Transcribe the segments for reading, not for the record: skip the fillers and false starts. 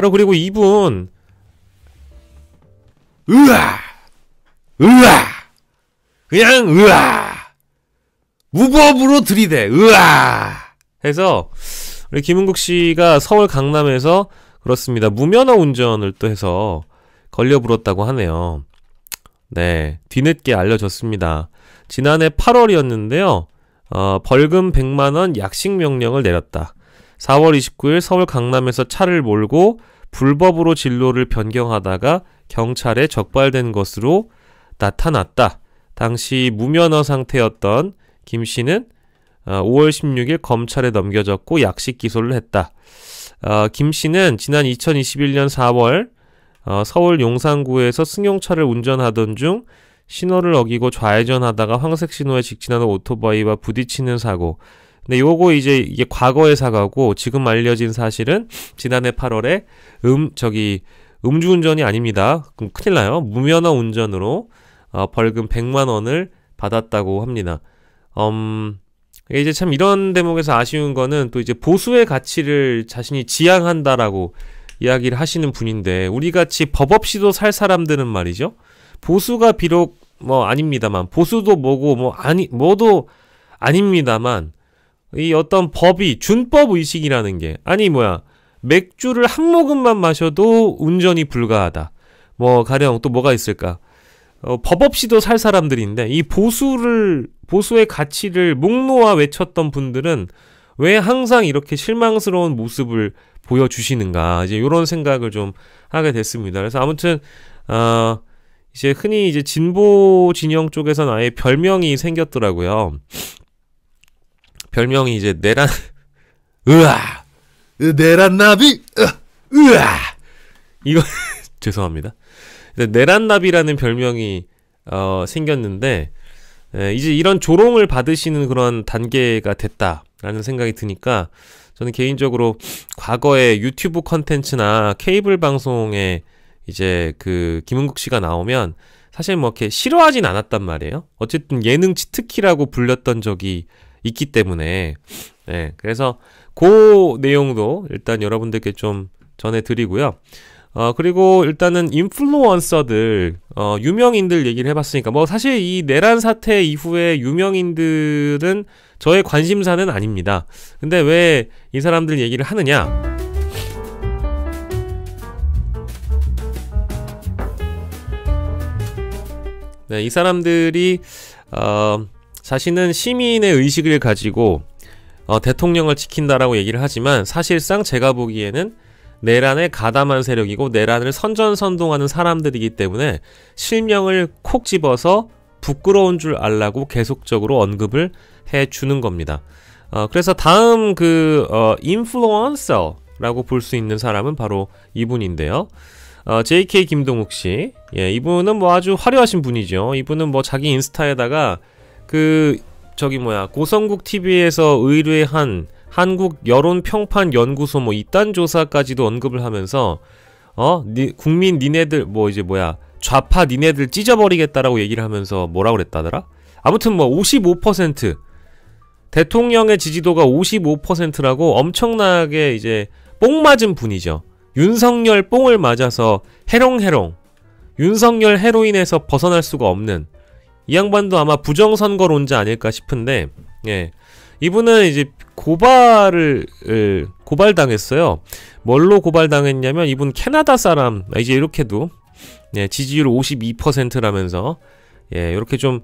바로 그리고 이분 으아! 으아! 그냥 으아! 무법으로 들이대 으아! 해서 우리 김은국 씨가 서울 강남에서 그렇습니다. 무면허 운전을 또 해서 걸려불었다고 하네요. 네, 뒤늦게 알려졌습니다. 지난해 8월이었는데요. 벌금 100만원 약식 명령을 내렸다. 4월 29일 서울 강남에서 차를 몰고 불법으로 진로를 변경하다가 경찰에 적발된 것으로 나타났다. 당시 무면허 상태였던 김 씨는 5월 16일 검찰에 넘겨졌고 약식 기소를 했다. 김 씨는 지난 2021년 4월 서울 용산구에서 승용차를 운전하던 중 신호를 어기고 좌회전하다가 황색 신호에 직진하는 오토바이와 부딪히는 사고. 근데 요거 이게 과거의 사고고 지금 알려진 사실은 지난해 8월에 음주운전이 아닙니다. 그럼 큰일 나요. 무면허 운전으로 벌금 100만 원을 받았다고 합니다. 이제 참 이런 대목에서 아쉬운 거는 또 이제 보수의 가치를 자신이 지향한다라고 이야기를 하시는 분인데 우리같이 법 없이도 살 사람들은 말이죠. 보수가 비록 아닙니다만 보수도 뭐도 아닙니다만 이 어떤 법이 준법 의식이라는 게 맥주를 한 모금만 마셔도 운전이 불가하다. 가령 또 뭐가 있을까? 법 없이도 살 사람들인데 이 보수의 가치를 목 놓아 외쳤던 분들은 왜 항상 이렇게 실망스러운 모습을 보여주시는가 이제 이런 생각을 좀 하게 됐습니다. 그래서 아무튼 이제 흔히 이제 진보 진영 쪽에서는 아예 별명이 생겼더라고요. 별명이 이제 으아 내란나비 으아 이거 죄송합니다. 내란나비라는 별명이 생겼는데 이제 이런 조롱을 받으시는 그런 단계가 됐다라는 생각이 드니까 저는 개인적으로 과거에 유튜브 컨텐츠나 케이블 방송에 이제 그 김은국 씨가 나오면 사실 이렇게 싫어하진 않았단 말이에요. 어쨌든 예능 치트키라고 불렸던 적이 있기 때문에 그래서 그 내용도 일단 여러분들께 좀 전해드리고요. 그리고 일단은 인플루언서들, 유명인들 얘기를 해봤으니까, 사실 이 내란 사태 이후에 유명인들은 저의 관심사는 아닙니다. 근데 왜 이 사람들 얘기를 하느냐? 네, 이 사람들이, 자신은 시민의 의식을 가지고, 대통령을 지킨다라고 얘기를 하지만, 사실상 제가 보기에는 내란에 가담한 세력이고 내란을 선전선동하는 사람들이기 때문에 실명을 콕 집어서 부끄러운 줄 알라고 계속적으로 언급을 해주는 겁니다. 그래서 다음 인플루언서라고 볼 수 있는 사람은 바로 이분인데요. JK 김동욱 씨. 예, 이분은 아주 화려하신 분이죠. 이분은 자기 인스타에다가 고성국 TV에서 의뢰한 한국 여론평판 연구소 이딴 조사까지도 언급을 하면서 국민 니네들 좌파 니네들 찢어버리겠다라고 얘기를 하면서 뭐라고 그랬다더라? 아무튼 55% 대통령의 지지도가 55%라고 엄청나게 이제 뽕 맞은 분이죠. 윤석열 뽕을 맞아서 해롱해롱 윤석열 해로인에서 벗어날 수가 없는 이 양반도 아마 부정선거론자 아닐까 싶은데 이분은 이제 고발당했어요. 뭘로 고발당했냐면 이분 캐나다 사람 이제 이렇게도 지지율 52%라면서 이렇게 좀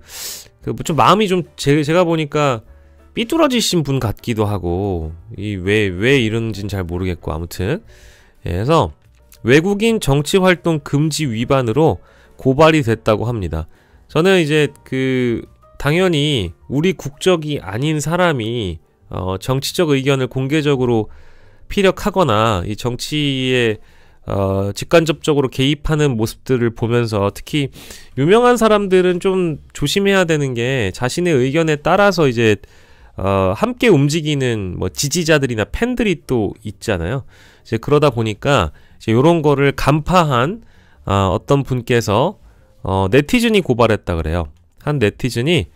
마음이 좀 제가 보니까 삐뚤어지신 분 같기도 하고 왜 이런지는 잘 모르겠고 아무튼 그래서 외국인 정치활동 금지 위반으로 고발이 됐다고 합니다. 저는 이제 당연히 우리 국적이 아닌 사람이 정치적 의견을 공개적으로 피력하거나 이 정치에 직간접적으로 개입하는 모습들을 보면서 특히 유명한 사람들은 좀 조심해야 되는 게 자신의 의견에 따라서 이제 함께 움직이는 지지자들이나 팬들이 또 있잖아요. 이제 그러다 보니까 이제 요런 거를 간파한 어떤 분께서 네티즌이 고발했다 그래요. 한 네티즌이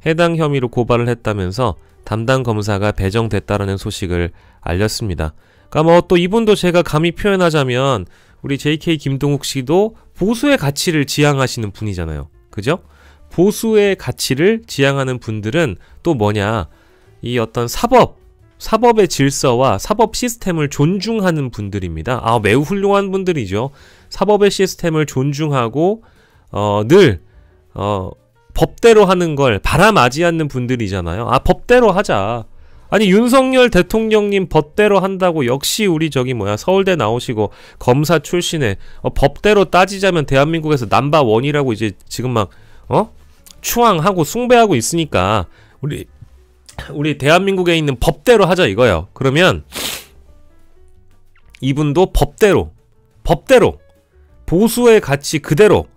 해당 혐의로 고발을 했다면서 담당 검사가 배정됐다라는 소식을 알렸습니다. 그러니까 뭐 또 이분도 제가 감히 표현하자면 우리 JK 김동욱 씨도 보수의 가치를 지향하시는 분이잖아요. 그죠? 보수의 가치를 지향하는 분들은 또 뭐냐, 이 어떤 사법의 질서와 사법 시스템을 존중하는 분들입니다. 매우 훌륭한 분들이죠. 사법의 시스템을 존중하고 늘 법대로 하는 걸 바람하지 않는 분들이잖아요. 법대로 하자. 아니 윤석열 대통령님 법대로 한다고 역시 우리 서울대 나오시고 검사 출신에 법대로 따지자면 대한민국에서 넘버원이라고 이제 지금 막 추앙하고 숭배하고 있으니까 우리 대한민국에 있는 법대로 하자 이거예요. 그러면 이분도 법대로 보수의 가치 그대로,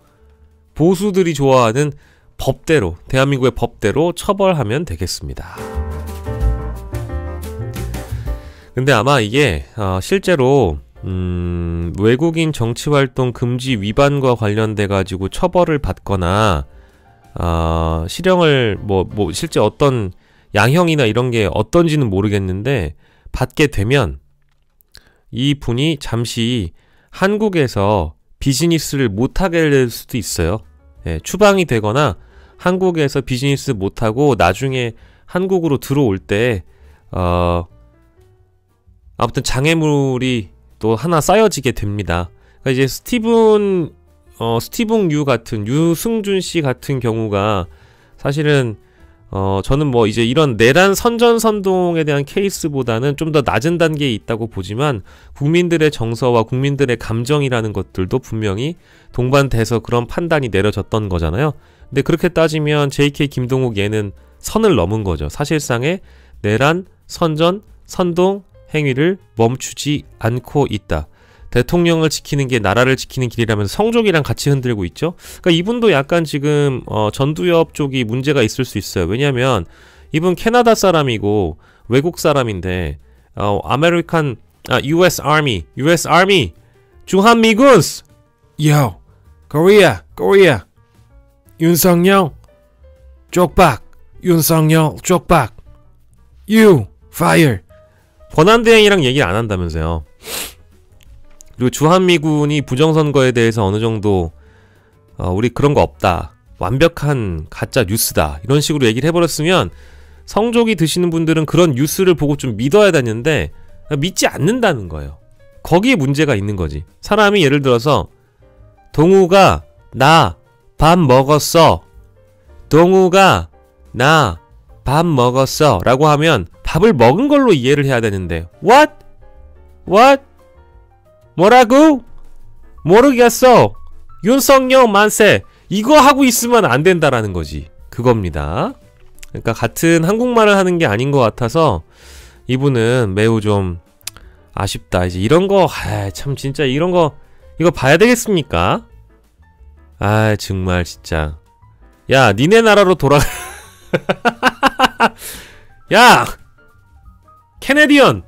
보수들이 좋아하는 법대로, 대한민국의 법대로 처벌하면 되겠습니다. 근데 아마 이게 실제로 외국인 정치활동 금지 위반과 관련돼 가지고 처벌을 받거나 실형을 실제 어떤 양형이나 이런 게 어떤지는 모르겠는데 받게 되면 이 분이 잠시 한국에서 비즈니스를 못하게 될 수도 있어요. 추방이 되거나 한국에서 비즈니스 못하고 나중에 한국으로 들어올 때 아무튼 장애물이 또 하나 쌓여지게 됩니다. 그러니까 이제 스티븐 유승준 씨 같은 경우가 사실은 저는 이제 이런 내란 선전선동에 대한 케이스보다는 좀 더 낮은 단계에 있다고 보지만 국민들의 정서와 국민들의 감정이라는 것들도 분명히 동반돼서 그런 판단이 내려졌던 거잖아요. 근데 그렇게 따지면 JK 김동욱 얘는 선을 넘은 거죠. 사실상의 내란, 선전, 선동 행위를 멈추지 않고 있다. 대통령을 지키는 게 나라를 지키는 길이라면서 성족이랑 같이 흔들고 있죠. 그러니까 이분도 약간 지금 전두엽 쪽이 문제가 있을 수 있어요. 왜냐하면 이분 캐나다 사람이고 외국 사람인데 US Army 주한미군 Yo Korea 윤석열 쪽박 You fire 권한대행이랑 얘기를 안 한다면서요. 그리고 주한미군이 부정선거에 대해서 어느 정도 우리 그런 거 없다, 완벽한 가짜 뉴스다, 이런 식으로 얘기를 해버렸으면 성족이 드시는 분들은 그런 뉴스를 보고 좀 믿어야 되는데 믿지 않는다는 거예요. 거기에 문제가 있는 거지. 사람이 예를 들어서 동우가 나 밥 먹었어, 동우가 나 밥 먹었어 라고 하면 밥을 먹은 걸로 이해를 해야 되는데 What? 뭐라고? 모르겠어. 윤석열 만세. 이거 하고 있으면 안 된다라는 거지. 그겁니다. 그러니까 같은 한국말을 하는 게 아닌 것 같아서 이분은 매우 좀 아쉽다. 이제 이런 거, 참 진짜 이런 거 이거 봐야 되겠습니까? 정말 진짜. 야, 니네 나라로 돌아가. 야! 캐네디언!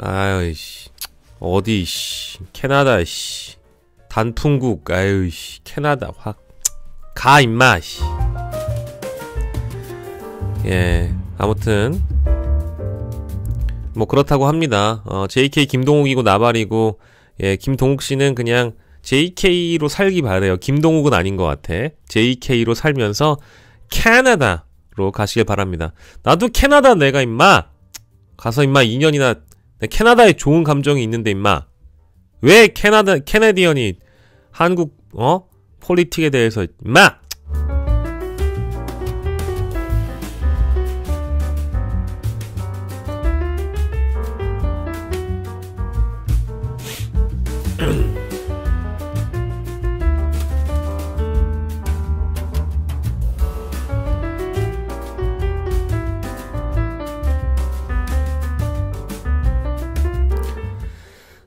아유씨, 어디, 캐나다, 단풍국, 캐나다, 가, 임마, 예, 아무튼, 그렇다고 합니다. JK 김동욱이고 나발이고, 김동욱 씨는 그냥 JK로 살기 바래요. 김동욱은 아닌 것 같아. JK로 살면서 캐나다로 가시길 바랍니다. 나도 캐나다 내가 임마! 가서 임마 2년이나 캐나다에 좋은 감정이 있는데 임마 왜 캐네디언이 한국 폴리틱에 대해서 임마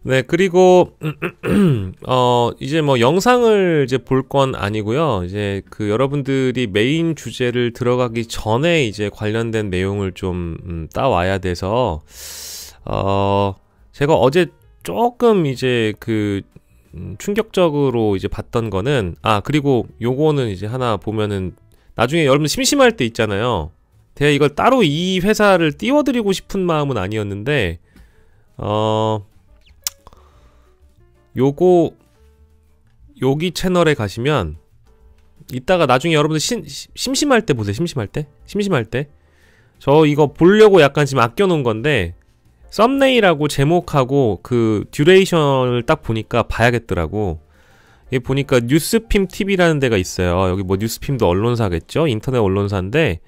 네, 그리고 이제 영상을 이제 볼 건 아니고요. 이제 여러분들이 메인 주제를 들어가기 전에 이제 관련된 내용을 좀 따와야 돼서 제가 어제 조금 이제 충격적으로 이제 봤던 거는, 그리고 요거는 이제 하나 보면은 나중에 여러분 심심할 때 있잖아요. 제가 이걸 따로 이 회사를 띄워드리고 싶은 마음은 아니었는데, 요거 여기 채널에 가시면 이따가 나중에 여러분들 심심할 때 보세요. 심심할 때 저 이거 보려고 약간 지금 아껴놓은 건데, 썸네일하고 제목하고 그 듀레이션을 딱 보니까 봐야겠더라고. 여기 보니까 뉴스핌 TV라는 데가 있어요. 여기 뭐 뉴스핌도 언론사겠죠? 인터넷 언론사인데,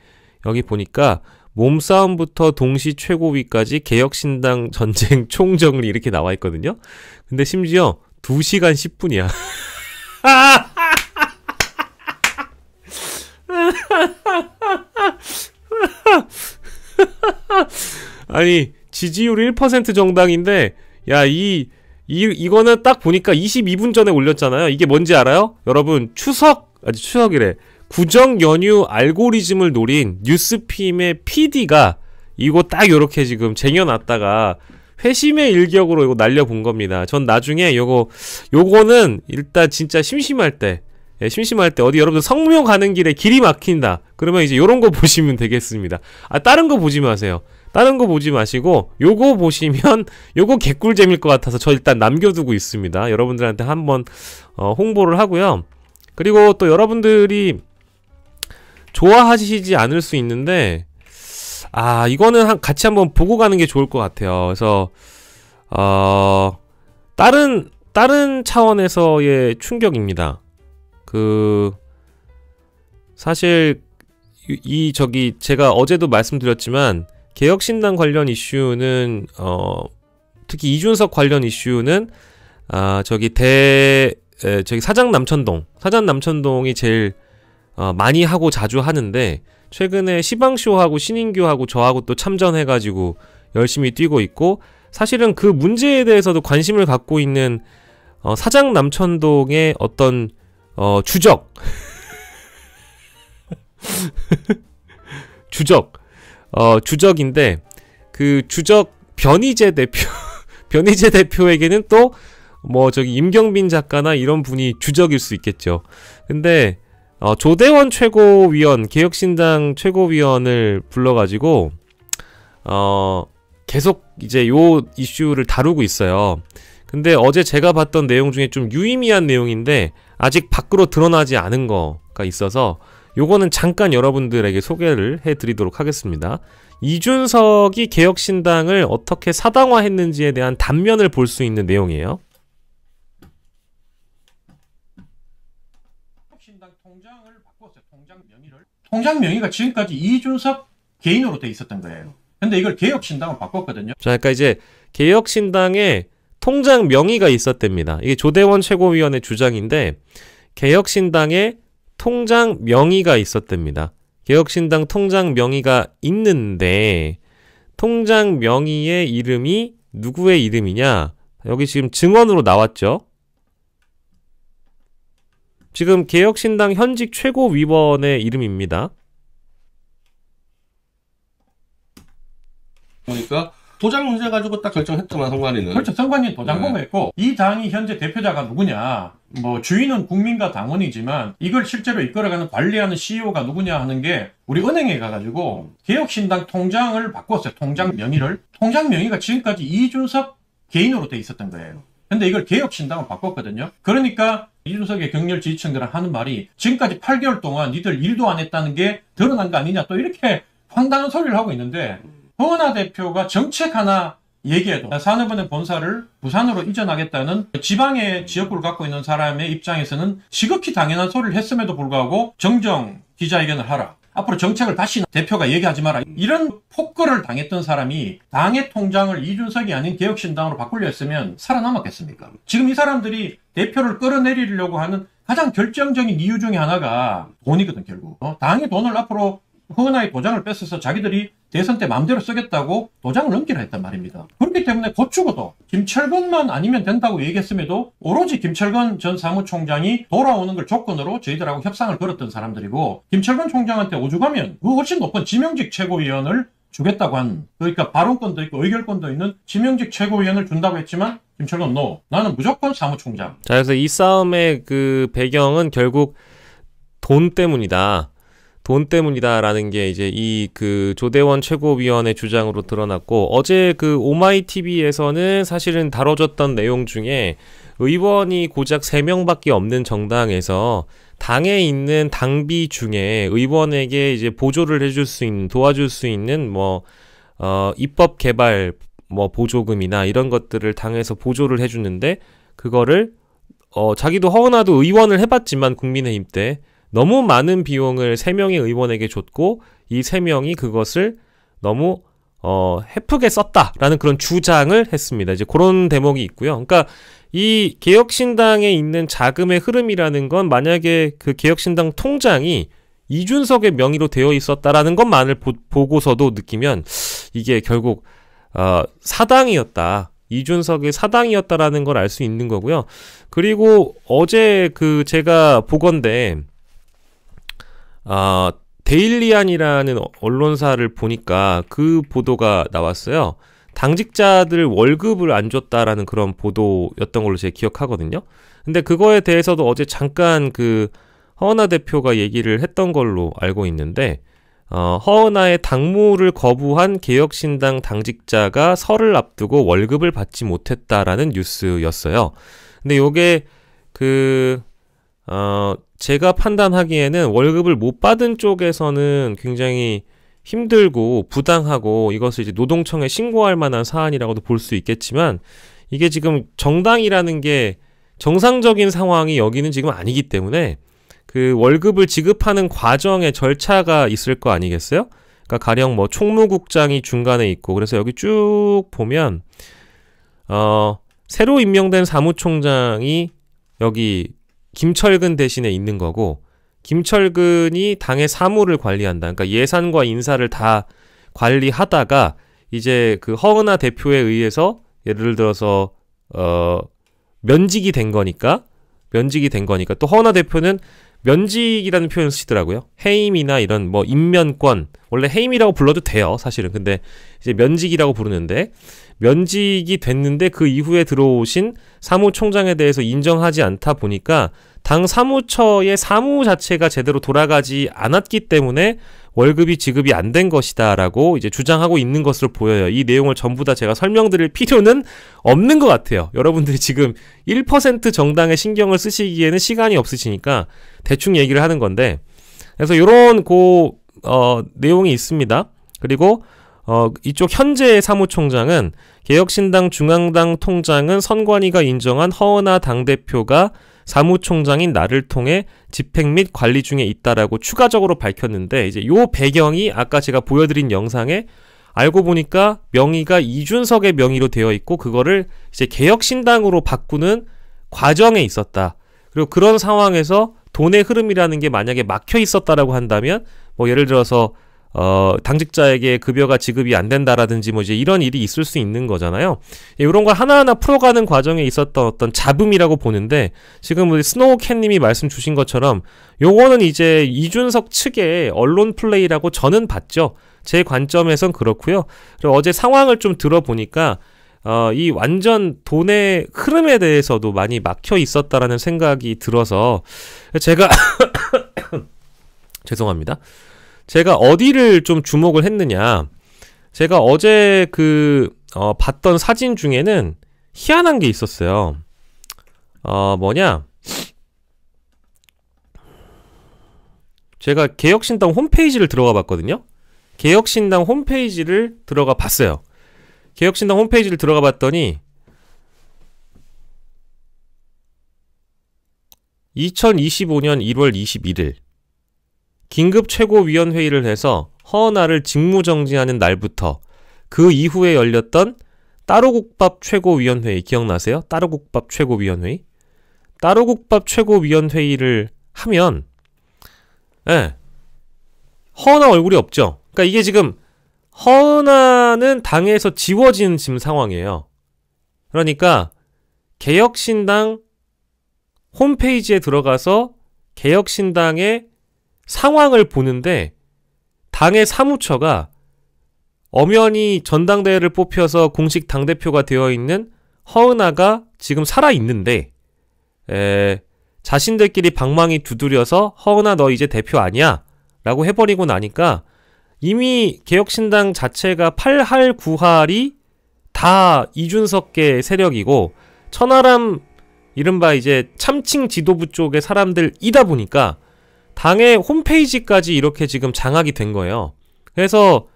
여기 보니까 몸싸움부터 동시 최고위까지 개혁신당 전쟁 총정리 이렇게 나와 있거든요. 근데 심지어 2시간 10분이야. 아니, 지지율 1% 정당인데, 야, 이거는 딱 보니까 22분 전에 올렸잖아요. 이게 뭔지 알아요? 여러분, 추석이래. 구정 연휴 알고리즘을 노린 뉴스핌의 PD가 이거 딱 요렇게 지금 쟁여놨다가 회심의 일격으로 이거 날려본 겁니다. 전 나중에 요거는 일단 진짜 심심할 때 어디 여러분들 성묘 가는 길에 길이 막힌다. 그러면 이제 요런 거 보시면 되겠습니다. 다른 거 보지 마세요. 다른 거 보지 마시고 요거 보시면 요거 개꿀잼일 것 같아서 저 일단 남겨두고 있습니다. 여러분들한테 한번 홍보를 하고요. 그리고 또 여러분들이 좋아하시지 않을 수 있는데, 이거는 같이 한번 보고 가는 게 좋을 것 같아요. 그래서 다른 차원에서의 충격입니다. 사실 제가 어제도 말씀드렸지만, 개혁신당 관련 이슈는 특히 이준석 관련 이슈는 저기 사장 남천동이 제일 많이 하고 자주 하는데, 최근에 시방쇼하고 신인규하고 저하고 또 참전해가지고 열심히 뛰고 있고, 사실은 그 문제에 대해서도 관심을 갖고 있는 사장 남천동의 어떤 주적 주적인데, 그 주적 변희재 대표에게는 또 뭐 저기 임경빈 작가나 이런 분이 주적일 수 있겠죠. 근데 조대원 최고위원, 개혁신당 최고위원을 불러가지고 계속 이제 요 이슈를 다루고 있어요. 근데 어제 제가 봤던 내용 중에 좀 유의미한 내용인데 아직 밖으로 드러나지 않은 거가 있어서 요거는 잠깐 여러분들에게 소개를 해드리도록 하겠습니다. 이준석이 개혁신당을 어떻게 사당화했는지에 대한 단면을 볼 수 있는 내용이에요. 개혁신당 통장을 바꿨어요. 통장 명의가 지금까지 이준석 개인으로 돼 있었던 거예요. 근데 이걸 개혁신당으로 바꿨거든요. 자, 그러니까 이제 개혁신당에 통장 명의가 있었답니다. 이게 조대원 최고위원의 주장인데, 개혁신당에 통장 명의가 있었답니다. 개혁신당 통장 명의가 있는데, 통장 명의의 이름이 누구의 이름이냐? 여기 지금 증언으로 나왔죠. 지금 개혁신당 현직 최고위원의 이름입니다. 보니까 도장 문제 가지고 딱 결정했더만 선관위는. 그렇죠. 선관위 도장 공개했고, 이 당이 현재 대표자가 누구냐, 뭐 주인은 국민과 당원이지만 이걸 실제로 이끌어가는 관리하는 CEO가 누구냐 하는 게 우리 은행에 가가지고 개혁신당 통장을 바꿨어요. 통장 명의를. 통장 명의가 지금까지 이준석 개인으로 돼 있었던 거예요. 근데 이걸 개혁신당으로 바꿨거든요. 그러니까 이준석의 격렬 지지층들은 하는 말이, 지금까지 8개월 동안 니들 일도 안 했다는 게 드러난 거 아니냐, 또 이렇게 황당한 소리를 하고 있는데, 허은하 대표가 정책 하나 얘기해도 산업은행 본사를 부산으로 이전하겠다는 지방의 지역구를 갖고 있는 사람의 입장에서는 지극히 당연한 소리를 했음에도 불구하고 정정 기자회견을 하라, 앞으로 정책을 다시 대표가 얘기하지 마라, 이런 폭거를 당했던 사람이 당의 통장을 이준석이 아닌 개혁신당으로 바꾸려 했으면 살아남았겠습니까? 지금 이 사람들이 대표를 끌어내리려고 하는 가장 결정적인 이유 중에 하나가 돈이거든, 결국. 당의 돈을 앞으로 허은하의 도장을 뺏어서 자기들이 대선 때 마음대로 쓰겠다고 도장을 넘기라 했단 말입니다. 그렇기 때문에 곧 죽어도 김철건만 아니면 된다고 얘기했음에도 오로지 김철건 전 사무총장이 돌아오는 걸 조건으로 저희들하고 협상을 걸었던 사람들이고, 김철건 총장한테 오죽하면 그 훨씬 높은 지명직 최고위원을 주겠다고 한, 그러니까 발언권도 있고 의결권도 있는 지명직 최고위원을 준다고 했지만 김철건 노. 나는 무조건 사무총장. 자, 그래서 이 싸움의 그 배경은 결국 돈 때문이다. 돈 때문이다라는 게 이제 이 그 조대원 최고위원의 주장으로 드러났고, 어제 그 오마이TV에서는 사실은 다뤄졌던 내용 중에 의원이 고작 3명밖에 없는 정당에서 당에 있는 당비 중에 의원에게 이제 보조를 해줄 수 있는, 도와줄 수 있는 입법 개발 보조금이나 이런 것들을 당에서 보조를 해주는데, 그거를 자기도 허은하도 의원을 해봤지만 국민의힘 때 너무 많은 비용을 3명의 의원에게 줬고, 이 3명이 그것을 너무 헤프게 썼다라는 그런 주장을 했습니다. 이제 그런 대목이 있고요. 그러니까 이 개혁신당에 있는 자금의 흐름이라는 건, 만약에 그 개혁신당 통장이 이준석의 명의로 되어 있었다라는 것만을 보고서도 느끼면 이게 결국 사당이었다. 이준석의 사당이었다라는 걸 알 수 있는 거고요. 그리고 어제 그 제가 보건대 데일리안이라는 언론사를 보니까 그 보도가 나왔어요. 당직자들 월급을 안 줬다라는 그런 보도였던 걸로 제가 기억하거든요. 근데 그거에 대해서도 어제 잠깐 그 허은하 대표가 얘기를 했던 걸로 알고 있는데, 허은하의 당무를 거부한 개혁신당 당직자가 설을 앞두고 월급을 받지 못했다라는 뉴스였어요. 근데 요게 제가 판단하기에는 월급을 못 받은 쪽에서는 굉장히 힘들고 부당하고 이것을 이제 노동청에 신고할 만한 사안이라고도 볼 수 있겠지만, 이게 지금 정당이라는 게 정상적인 상황이 여기는 지금 아니기 때문에 그 월급을 지급하는 과정에 절차가 있을 거 아니겠어요? 그러니까 가령 총무국장이 중간에 있고, 그래서 여기 쭉 보면 새로 임명된 사무총장이 여기 김철근 대신에 있는 거고, 김철근이 당의 사무를 관리한다. 그러니까 예산과 인사를 다 관리하다가 이제 그 허은하 대표에 의해서 예를 들어서 면직이 된 거니까 또 허은하 대표는 면직이라는 표현을 쓰시더라고요. 해임이나 이런 임면권, 원래 해임이라고 불러도 돼요, 사실은. 근데 이제 면직이라고 부르는데, 면직이 됐는데 그 이후에 들어오신 사무총장에 대해서 인정하지 않다 보니까 당 사무처의 사무 자체가 제대로 돌아가지 않았기 때문에 월급이 지급이 안 된 것이다라고 이제 주장하고 있는 것으로 보여요. 이 내용을 전부 다 제가 설명드릴 필요는 없는 것 같아요. 여러분들이 지금 1% 정당에 신경을 쓰시기에는 시간이 없으시니까 대충 얘기를 하는 건데, 그래서 요런 내용이 있습니다. 그리고 이쪽 현재의 사무총장은 개혁신당 중앙당 통장은 선관위가 인정한 허은하 당대표가 사무총장인 나를 통해 집행 및 관리 중에 있다라고 추가적으로 밝혔는데, 이제 요 배경이 아까 제가 보여드린 영상에 알고 보니까 명의가 이준석의 명의로 되어 있고, 그거를 이제 개혁신당으로 바꾸는 과정에 있었다. 그리고 그런 상황에서 돈의 흐름이라는 게 만약에 막혀 있었다라고 한다면, 예를 들어서 당직자에게 급여가 지급이 안 된다라든지 이제 이런 일이 있을 수 있는 거잖아요. 이런 걸 하나하나 풀어가는 과정에 있었던 어떤 잡음이라고 보는데, 지금 우리 스노우캣님이 말씀 주신 것처럼 요거는 이제 이준석 측의 언론 플레이라고 저는 봤죠. 제 관점에선 그렇고요. 그리고 어제 상황을 좀 들어보니까 이 완전 돈의 흐름에 대해서도 많이 막혀 있었다라는 생각이 들어서 제가 죄송합니다. 제가 어디를 좀 주목을 했느냐. 제가 어제 봤던 사진 중에는 희한한 게 있었어요. 제가 개혁신당 홈페이지를 들어가 봤거든요. 개혁신당 홈페이지를 들어가 봤어요. 개혁신당 홈페이지를 들어가 봤더니 2025년 1월 21일 긴급 최고위원회의를 해서 허은하를 직무정지하는 날부터 그 이후에 열렸던 따로국밥 최고위원회의 기억나세요? 따로국밥 최고위원회의? 따로국밥 최고위원회의를 하면 허은하 얼굴이 없죠. 그러니까 이게 지금 허은하는 당에서 지워진 지금 상황이에요. 그러니까 개혁신당 홈페이지에 들어가서 개혁신당의 상황을 보는데, 당의 사무처가 엄연히 전당대회를 뽑혀서 공식 당대표가 되어 있는 허은하가 지금 살아있는데 자신들끼리 방망이 두드려서 허은하 너 이제 대표 아니야 라고 해버리고 나니까 이미 개혁신당 자체가 8할 9할이 다 이준석계 세력이고 천하람 이른바 이제 참칭 지도부 쪽의 사람들이다 보니까 당의 홈페이지까지 이렇게 지금 장악이 된 거예요. 그래서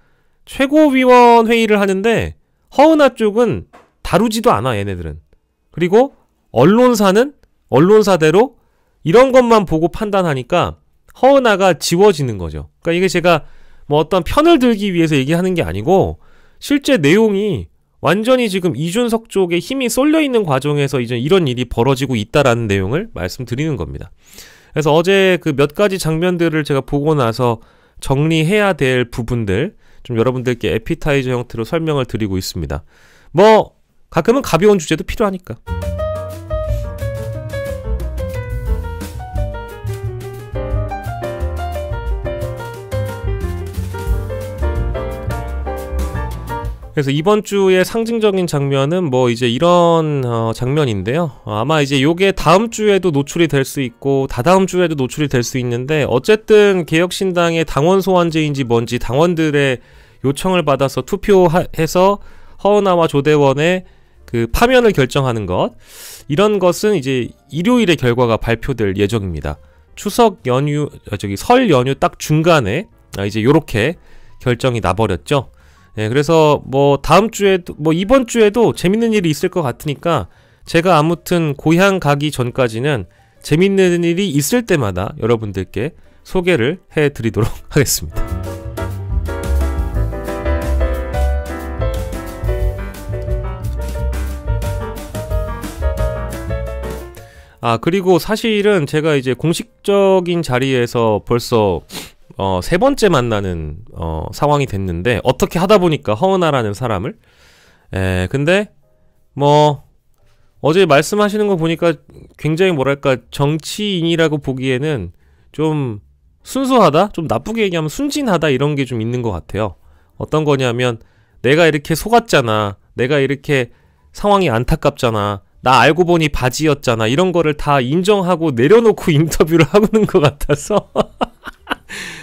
최고위원 회의를 하는데 허은하 쪽은 다루지도 않아 얘네들은. 그리고 언론사는 언론사대로 이런 것만 보고 판단하니까 허은하가 지워지는 거죠. 그러니까 이게 제가 뭐 어떤 편을 들기 위해서 얘기하는 게 아니고 실제 내용이 완전히 지금 이준석 쪽에 힘이 쏠려 있는 과정에서 이제 이런 일이 벌어지고 있다라는 내용을 말씀드리는 겁니다. 그래서 어제 그 몇 가지 장면들을 제가 보고 나서 정리해야 될 부분들 좀 여러분들께 에피타이저 형태로 설명을 드리고 있습니다. 뭐 가끔은 가벼운 주제도 필요하니까. 그래서 이번 주의 상징적인 장면은 뭐 이제 이런 장면인데요. 아마 이제 요게 다음 주에도 노출이 될 수 있고 다다음 주에도 노출이 될 수 있는데 어쨌든 개혁신당의 당원 소환제인지 뭔지 당원들의 요청을 받아서 투표해서 허은하와 조대원의 그 파면을 결정하는 것, 이런 것은 이제 일요일에 결과가 발표될 예정입니다. 추석 연휴, 설 연휴 딱 중간에 이제 요렇게 결정이 나버렸죠. 네, 그래서 뭐 다음 주에도 뭐 이번 주에도 재밌는 일이 있을 것 같으니까 제가 아무튼 고향 가기 전까지는 재밌는 일이 있을 때마다 여러분들께 소개를 해드리도록 하겠습니다. 그리고 사실은 제가 이제 공식적인 자리에서 벌써 세 번째 만나는 상황이 됐는데 어떻게 하다 보니까 허은하라는 사람을 근데 뭐 어제 말씀하시는 거 보니까 굉장히 뭐랄까 정치인이라고 보기에는 좀 순수하다? 좀 나쁘게 얘기하면 순진하다 이런 게 좀 있는 것 같아요. 어떤 거냐면 내가 이렇게 속았잖아. 내가 이렇게 상황이 안타깝잖아. 나 알고 보니 바지였잖아. 이런 거를 다 인정하고 내려놓고 인터뷰를 하는 것 같아서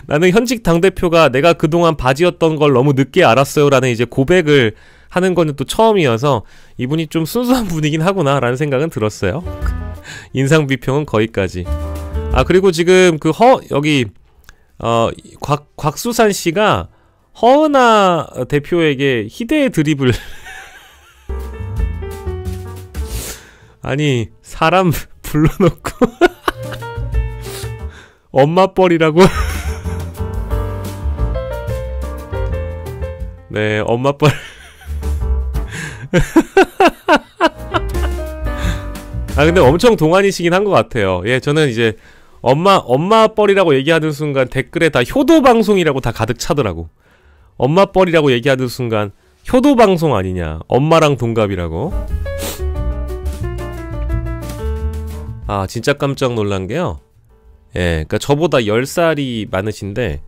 나는 현직 당대표가 내가 그동안 바지였던 걸 너무 늦게 알았어요 라는 이제 고백을 하는 거는 또 처음이어서 이분이 좀 순수한 분이긴 하구나 라는 생각은 들었어요. 인상 비평은 거기까지. 그리고 지금 그 여기 곽수산 씨가 허은하 대표에게 희대의 드립을 아니 사람 불러놓고 엄마 뻘이라고 네 엄마 뻘 근데 엄청 동안이시긴 한 것 같아요. 예, 저는 이제 엄마 뻘이라고 얘기하는 순간 댓글에 다 효도방송이라고 다 가득 차더라고. 엄마 뻘이라고 얘기하는 순간 효도방송 아니냐, 엄마랑 동갑이라고. 진짜 깜짝 놀란 게요. 예, 그러니까 저보다 10살이 많으신데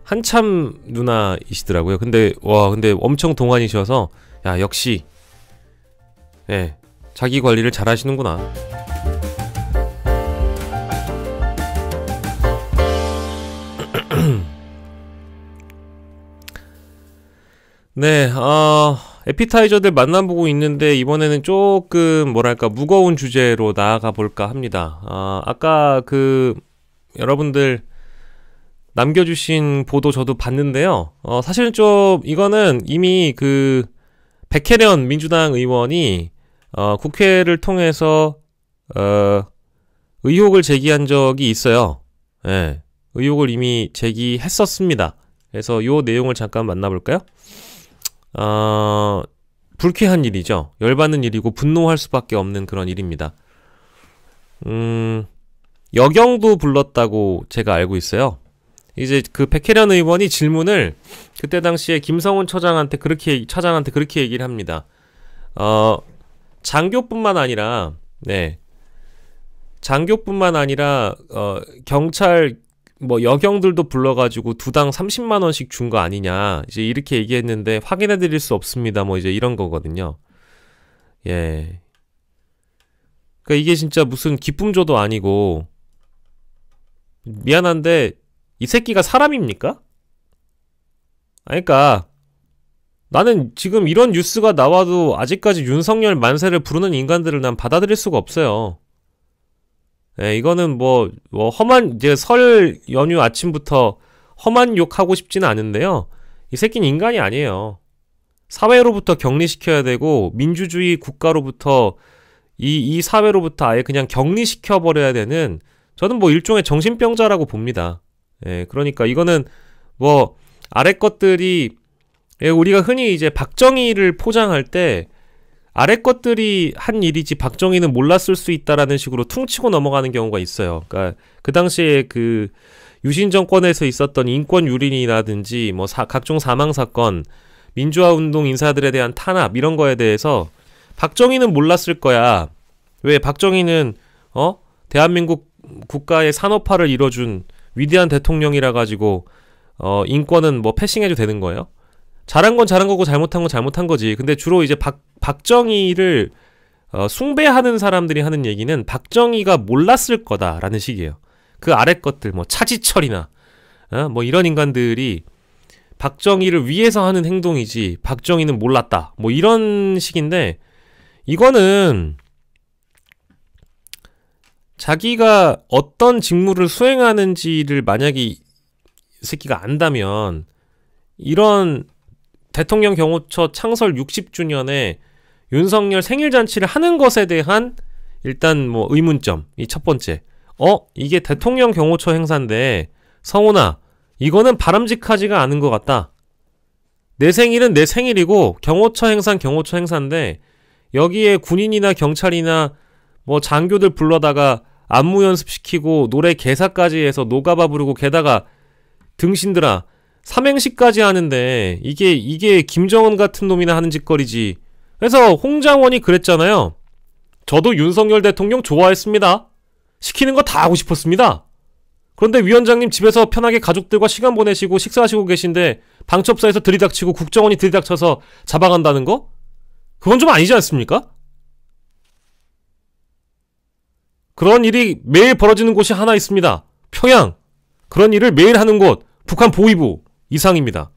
한참 누나이시더라고요. 근데 엄청 동안이셔서 야, 역시 예, 자기 관리를 잘 하시는구나. 네, 에피타이저들 만나보고 있는데 이번에는 조금 뭐랄까 무거운 주제로 나아가 볼까 합니다. 아까 여러분들 남겨주신 보도 저도 봤는데요. 사실은 좀 이거는 이미 백혜련 민주당 의원이 국회를 통해서 의혹을 제기한 적이 있어요. 예, 의혹을 이미 제기했었습니다. 그래서 요 내용을 잠깐 만나볼까요? 불쾌한 일이죠. 열받는 일이고 분노할 수밖에 없는 그런 일입니다. 여경도 불렀다고 제가 알고 있어요. 이제 백혜련 의원이 질문을 그때 당시에 김성훈 차장한테 그렇게 얘기를 합니다. 장교뿐만 아니라 경찰 여경들도 불러가지고 두당 30만 원씩 준 거 아니냐, 이제 이렇게 얘기했는데 확인해드릴 수 없습니다. 뭐 이제 이런 거거든요. 예, 그러니까 이게 진짜 무슨 기쁨조도 아니고, 미안한데 이 새끼가 사람입니까? 그러니까 나는 지금 이런 뉴스가 나와도 아직까지 윤석열 만세를 부르는 인간들을 난 받아들일 수가 없어요. 예, 이거는 뭐 험한, 이제 설 연휴 아침부터 험한 욕하고 싶지는 않은데요. 이 새끼는 인간이 아니에요. 사회로부터 격리시켜야 되고, 민주주의 국가로부터, 이 사회로부터 아예 그냥 격리시켜버려야 되는, 저는 뭐 일종의 정신병자라고 봅니다. 예, 그러니까 이거는 뭐, 아래 것들이, 예, 우리가 흔히 이제 박정희를 포장할 때, 아래 것들이 한 일이지 박정희는 몰랐을 수 있다라는 식으로 퉁치고 넘어가는 경우가 있어요. 그러니까 그 당시에 그 유신 정권에서 있었던 인권 유린이라든지 뭐 각종 사망 사건, 민주화 운동 인사들에 대한 탄압 이런 거에 대해서 박정희는 몰랐을 거야. 왜? 박정희는 대한민국 국가의 산업화를 이뤄준 위대한 대통령이라 가지고 인권은 뭐 패싱해도 되는 거예요? 잘한 건 잘한 거고 잘못한 건 잘못한 거지. 근데 주로 이제 박정희를 숭배하는 사람들이 하는 얘기는 박정희가 몰랐을 거다라는 식이에요. 그 아래 것들 뭐 차지철이나 뭐 이런 인간들이 박정희를 위해서 하는 행동이지 박정희는 몰랐다. 뭐 이런 식인데, 이거는 자기가 어떤 직무를 수행하는지를 만약에 이 새끼가 안다면, 이런 대통령 경호처 창설 60주년에 윤석열 생일잔치를 하는 것에 대한 일단 뭐 의문점, 이 첫 번째. 이게 대통령 경호처 행사인데 성훈아, 이거는 바람직하지가 않은 것 같다. 내 생일은 내 생일이고 경호처 행사는 경호처 행사인데 여기에 군인이나 경찰이나 뭐 장교들 불러다가 안무 연습시키고 노래 개사까지 해서 노가바 부르고, 게다가 등신들아 삼행시까지 하는데 이게 김정은 같은 놈이나 하는 짓거리지. 그래서 홍장원이 그랬잖아요. 저도 윤석열 대통령 좋아했습니다. 시키는 거 다 하고 싶었습니다. 그런데 위원장님 집에서 편하게 가족들과 시간 보내시고 식사하시고 계신데 방첩사에서 들이닥치고 국정원이 들이닥쳐서 잡아간다는 거? 그건 좀 아니지 않습니까? 그런 일이 매일 벌어지는 곳이 하나 있습니다. 평양. 그런 일을 매일 하는 곳, 북한 보위부 이상입니다.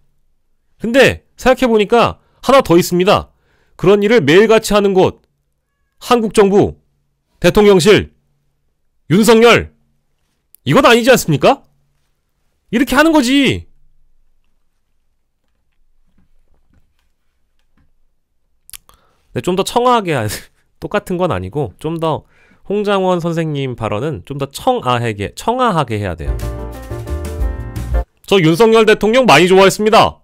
근데 생각해보니까 하나 더 있습니다. 그런 일을 매일같이 하는 곳, 한국정부, 대통령실, 윤석열. 이건 아니지 않습니까? 이렇게 하는 거지. 네, 좀 더 청아하게 똑같은 건 아니고 좀 더 홍장원 선생님 발언은 좀 더 청아하게 해야 돼요. 저 윤석열 대통령 많이 좋아했습니다.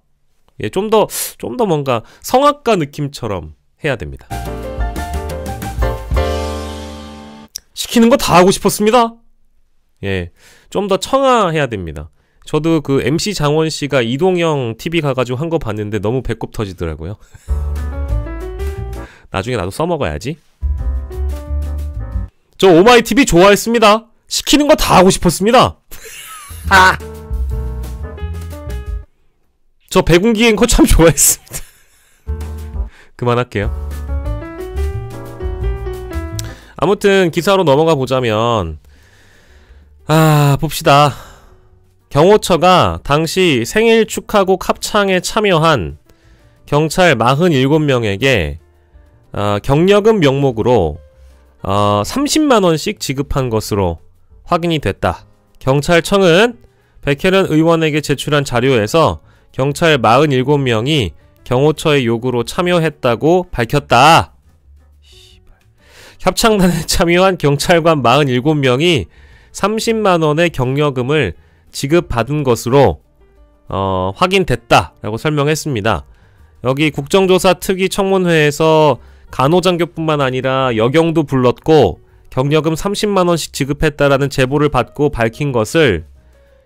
예, 좀 더 뭔가 성악가 느낌처럼 해야 됩니다. 시키는 거 다 하고 싶었습니다. 예, 좀 더 청아해야 됩니다. 저도 그 MC 장원 씨가 이동형 TV 가가지고 한 거 봤는데 너무 배꼽 터지더라고요. 나중에 나도 써먹어야지. 저 오마이 TV 좋아했습니다. 시키는 거 다 하고 싶었습니다. 저 백운기 앵커 참 좋아했습니다. 그만할게요. 아무튼 기사로 넘어가 보자면, 봅시다. 경호처가 당시 생일 축하곡 합창에 참여한 경찰 47명에게 경력금 명목으로 30만원씩 지급한 것으로 확인이 됐다. 경찰청은 백혜련 의원에게 제출한 자료에서 경찰 47명이 경호처의 요구로 참여했다고 밝혔다. 협창단에 참여한 경찰관 47명이 30만원의 경력금을 지급받은 것으로 확인됐다라고 설명했습니다. 여기 국정조사 특위 청문회에서 간호장교뿐만 아니라 여경도 불렀고 경력금 30만원씩 지급했다라는 제보를 받고 밝힌 것을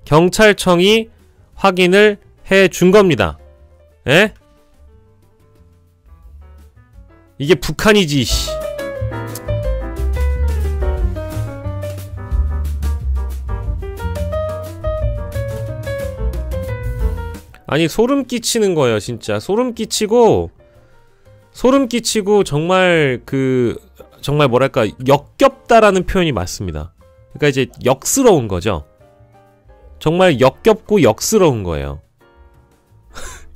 경찰청이 확인을 해준 겁니다. 에? 이게 북한이지. 아니 소름 끼치는 거예요. 진짜 소름 끼치고 정말 그 정말 뭐랄까 역겹다라는 표현이 맞습니다. 그러니까 이제 역스러운 거죠. 정말 역겹고 역스러운 거예요.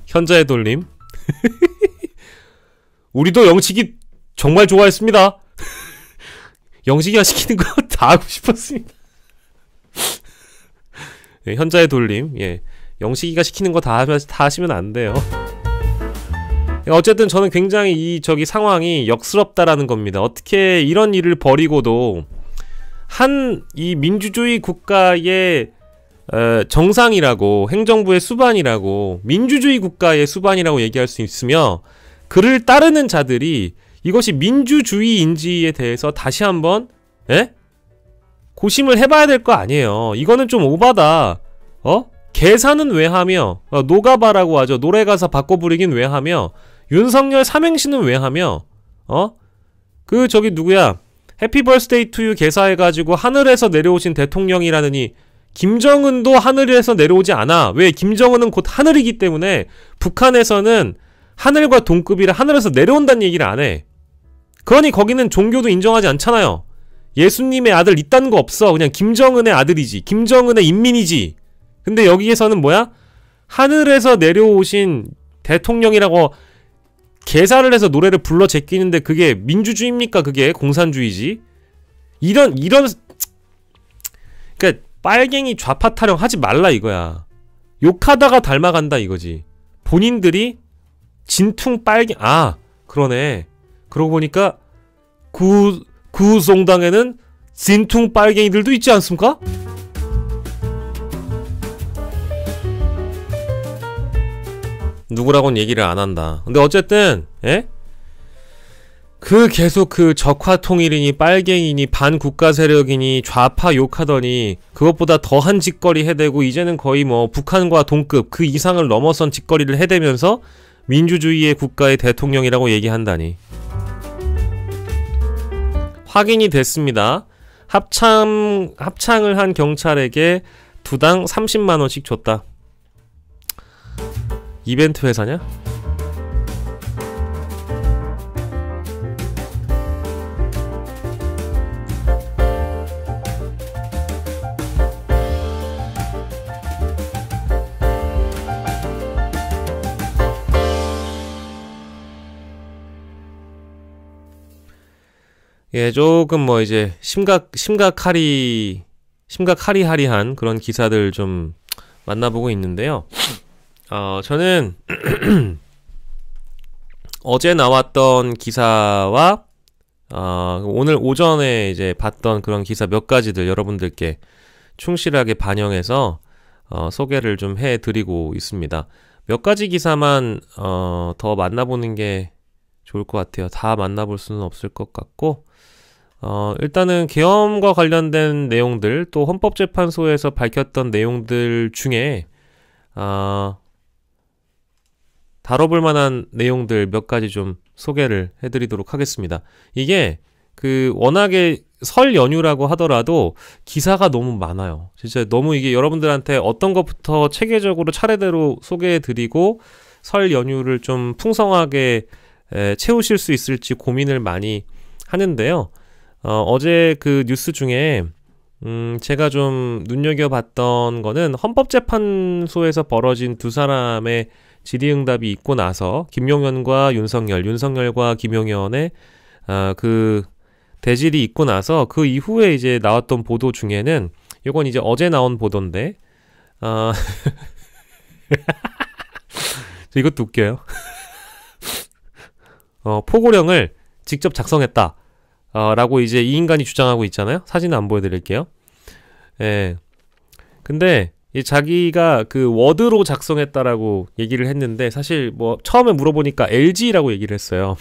현자의 돌림. 우리도 영식이 정말 좋아했습니다. 영식이가 시키는 거 다 하고 싶었습니다. 네, 현자의 돌림. 예, 영식이가 시키는 거 다 하시면 안 돼요. 어쨌든 저는 굉장히 저기 상황이 역스럽다라는 겁니다. 어떻게 이런 일을 벌이고도 이 민주주의 국가의 정상이라고, 행정부의 수반이라고, 민주주의 국가의 수반이라고 얘기할 수 있으며, 그를 따르는 자들이 이것이 민주주의인지에 대해서 다시 한번 고심을 해봐야 될 거 아니에요. 이거는 좀 오바다. 계산은 왜 하며, 노가바라고 하죠. 노래가사 바꿔 부르긴 왜 하며, 윤석열 삼행시는 왜 하며, 저기 누구야, 해피 벌스데이 투유 개사해가지고 하늘에서 내려오신 대통령이라느니 김정은도 하늘에서 내려오지 않아. 왜? 김정은은 곧 하늘이기 때문에 북한에서는 하늘과 동급이라 하늘에서 내려온다는 얘기를 안 해. 그러니 거기는 종교도 인정하지 않잖아요. 예수님의 아들 있다는 거 없어. 그냥 김정은의 아들이지. 김정은의 인민이지. 근데 여기에서는 뭐야? 하늘에서 내려오신 대통령이라고 개사를 해서 노래를 불러 제끼는데 그게 민주주의입니까? 그게 공산주의지. 그러니까 빨갱이 좌파 타령 하지 말라 이거야. 욕하다가 닮아간다 이거지. 본인들이 진퉁 빨갱, 그러네. 그러고 보니까 구송당에는 진퉁 빨갱이들도 있지 않습니까? 누구라고는 얘기를 안 한다. 근데 어쨌든, 계속 적화통일이니 빨갱이니 반국가 세력이니 좌파 욕하더니 그것보다 더한 짓거리 해대고 이제는 거의 뭐 북한과 동급 그 이상을 넘어선 짓거리를 해대면서 민주주의의 국가의 대통령이라고 얘기한다니. 확인이 됐습니다. 합창을 한 경찰에게 두당 30만원씩 줬다. 이벤트 회사냐? 예, 조금 뭐 이제 심각하리한 그런 기사들 좀 만나보고 있는데요. 저는 어제 나왔던 기사와 오늘 오전에 이제 봤던 그런 기사 몇 가지들 여러분들께 충실하게 반영해서 소개를 좀 해드리고 있습니다. 몇 가지 기사만 더 만나보는 게 좋을 것 같아요. 다 만나볼 수는 없을 것 같고 일단은 계엄과 관련된 내용들 또 헌법재판소에서 밝혔던 내용들 중에 다뤄볼 만한 내용들 몇 가지 좀 소개를 해드리도록 하겠습니다. 이게 워낙에 설 연휴라고 하더라도 기사가 너무 많아요. 진짜 너무 이게 여러분들한테 어떤 것부터 체계적으로 차례대로 소개해드리고 설 연휴를 좀 풍성하게 채우실 수 있을지 고민을 많이 하는데요. 어제 그 뉴스 중에 제가 좀 눈여겨봤던 거는 헌법재판소에서 벌어진 두 사람의 질의응답이 있고 나서 김용현과 윤석열과 김용현의 그 대질이 있고 나서 그 이후에 이제 나왔던 보도 중에는 이건 이제 어제 나온 보도인데 이것도 웃겨요. 포고령을 직접 작성했다 라고 이제 이 인간이 주장하고 있잖아요. 사진은 안 보여드릴게요. 예. 근데 자기가 그 워드로 작성했다라고 얘기를 했는데 사실 뭐 처음에 물어보니까 LG라고 얘기를 했어요.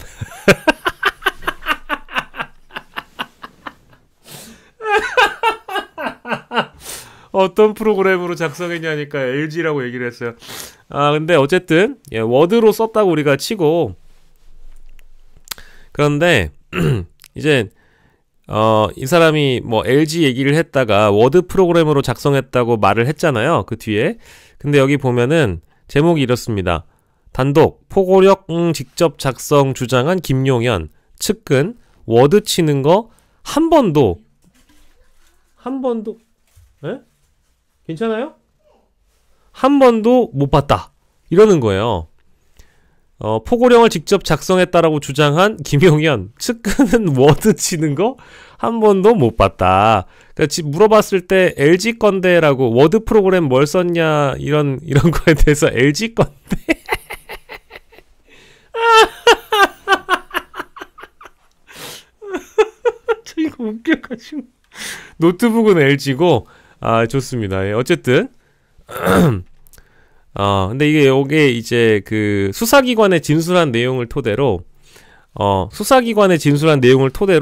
어떤 프로그램으로 작성했냐니까 LG라고 얘기를 했어요. 근데 어쨌든 워드로 썼다고 우리가 치고 그런데 이제 이 사람이 뭐 LG 얘기를 했다가 워드 프로그램으로 작성했다고 말을 했잖아요. 그 뒤에. 근데 여기 보면은 제목이 이렇습니다. 단독 포고력 직접 작성 주장한 김용현 측근 워드 치는 거 한 번도 에? 괜찮아요? 한 번도 못 봤다 이러는 거예요. 포고령을 직접 작성했다라고 주장한 김용현, 측근은 워드 치는 거 한 번도 못 봤다. 그러니까 물어봤을 때 LG 건데라고 워드 프로그램 뭘 썼냐 이런 거에 대해서 LG 건데 저 이거 웃겨가지고 노트북은 LG고 좋습니다. 예, 어쨌든 근데 요게 이제 그 수사기관의 진술한 내용을 토대로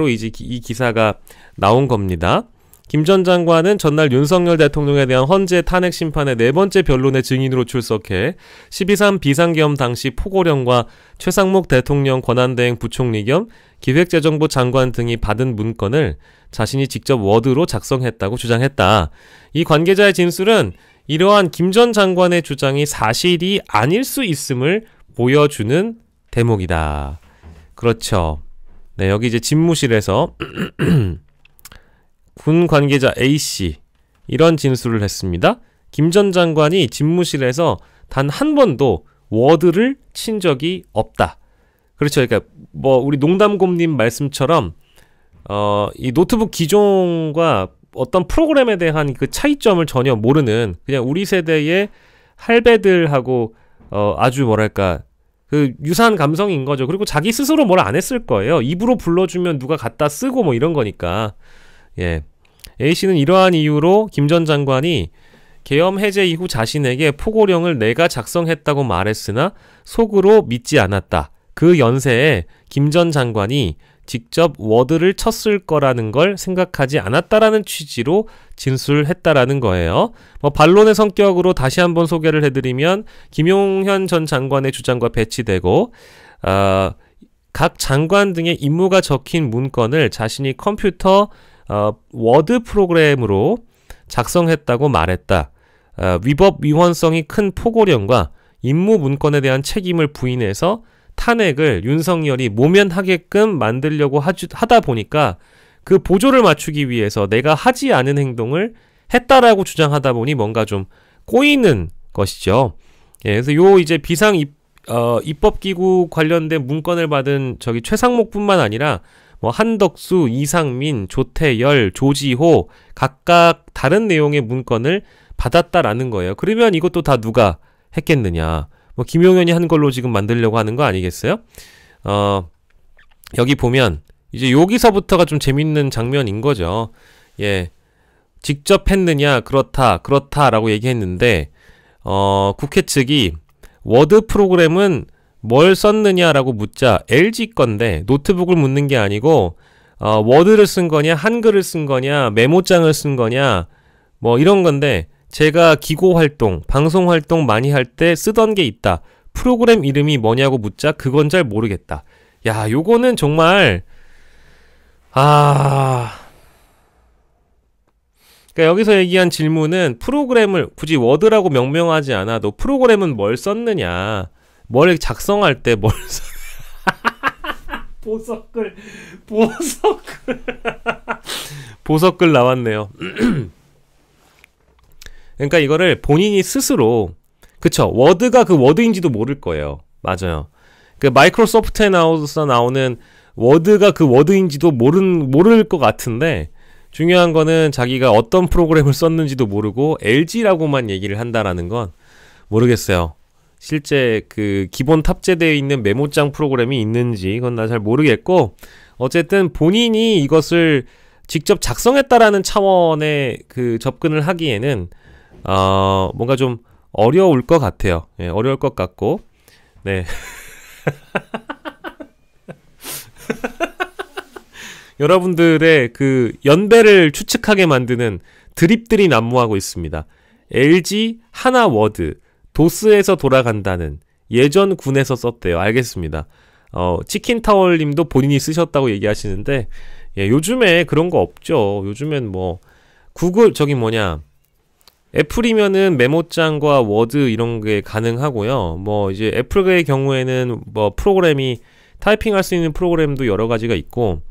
이제 이 기사가 나온 겁니다. 김 전 장관은 전날 윤석열 대통령에 대한 헌재 탄핵 심판의 네 번째 변론의 증인으로 출석해 12.3 비상계엄 당시 포고령과 최상목 대통령 권한대행 부총리 겸 기획재정부 장관 등이 받은 문건을 자신이 직접 워드로 작성했다고 주장했다. 이 관계자의 진술은 이러한 김 전 장관의 주장이 사실이 아닐 수 있음을 보여주는 대목이다. 그렇죠. 네, 여기 이제 집무실에서 군 관계자 A씨 이런 진술을 했습니다. 김 전 장관이 집무실에서 단 한 번도 워드를 친 적이 없다. 그렇죠. 그러니까 뭐 우리 농담곰님 말씀처럼 이 노트북 기종과 어떤 프로그램에 대한 그 차이점을 전혀 모르는 그냥 우리 세대의 할배들하고 아주 뭐랄까 그 유사한 감성인 거죠. 그리고 자기 스스로 뭘 안 했을 거예요. 입으로 불러주면 누가 갖다 쓰고 뭐 이런 거니까. 예. A씨는 이러한 이유로 김 전 장관이 계엄 해제 이후 자신에게 포고령을 내가 작성했다고 말했으나 속으로 믿지 않았다. 그 연세에 김 전 장관이 직접 워드를 쳤을 거라는 걸 생각하지 않았다라는 취지로 진술했다라는 거예요. 반론의 성격으로 다시 한번 소개를 해드리면 김용현 전 장관의 주장과 배치되고 각 장관 등의 임무가 적힌 문건을 자신이 컴퓨터 워드 프로그램으로 작성했다고 말했다. 위법 위헌성이 큰 포고령과 임무 문건에 대한 책임을 부인해서 탄핵을 윤석열이 모면하게끔 만들려고 하다 보니까 그 보조를 맞추기 위해서 내가 하지 않은 행동을 했다라고 주장하다 보니 뭔가 좀 꼬이는 것이죠. 예, 그래서 이제 비상 입법기구 관련된 문건을 받은 최상목뿐만 아니라 뭐 한덕수, 이상민, 조태열, 조지호 각각 다른 내용의 문건을 받았다라는 거예요. 그러면 이것도 다 누가 했겠느냐? 뭐 김용현이 한 걸로 지금 만들려고 하는 거 아니겠어요? 여기 보면 이제 여기서부터가 좀 재밌는 장면인 거죠. 예. 직접 했느냐? 그렇다라고 얘기했는데 국회 측이 워드 프로그램은 뭘 썼느냐라고 묻자 LG 건데 노트북을 묻는 게 아니고 워드를 쓴 거냐, 한글을 쓴 거냐, 메모장을 쓴 거냐 뭐 이런 건데 제가 기고 활동, 방송 활동 많이 할 때 쓰던 게 있다. 프로그램 이름이 뭐냐고 묻자 그건 잘 모르겠다. 야, 요거는 정말 그러니까 여기서 얘기한 질문은 프로그램을 굳이 워드라고 명명하지 않아도 프로그램은 뭘 썼느냐, 뭘 작성할 때 뭘 보석글 나왔네요. 그러니까 이거를 본인이 스스로 그쵸, 워드가 그 워드인지도 모를 거예요. 맞아요. 그 마이크로소프트에 나오는 워드가 그 워드인지도 모를 것 같은데 중요한 거는 자기가 어떤 프로그램을 썼는지도 모르고 LG라고만 얘기를 한다라는 건 모르겠어요. 실제 그 기본 탑재되어 있는 메모장 프로그램이 있는지 이건 나 잘 모르겠고 어쨌든 본인이 이것을 직접 작성했다라는 차원의 그 접근을 하기에는 뭔가 좀 어려울 것 같아요. 예, 어려울 것 같고 네. 여러분들의 그 연배를 추측하게 만드는 드립들이 난무하고 있습니다. LG 하나 워드 도스에서 돌아간다는 예전 군에서 썼대요. 알겠습니다. 치킨타월님도 본인이 쓰셨다고 얘기하시는데 예, 요즘에 그런 거 없죠. 요즘엔 뭐 구글 애플이면은 메모장과 워드 이런 게 가능하고요. 뭐 이제 애플의 경우에는 뭐 프로그램이 타이핑할 수 있는 프로그램도 여러 가지가 있고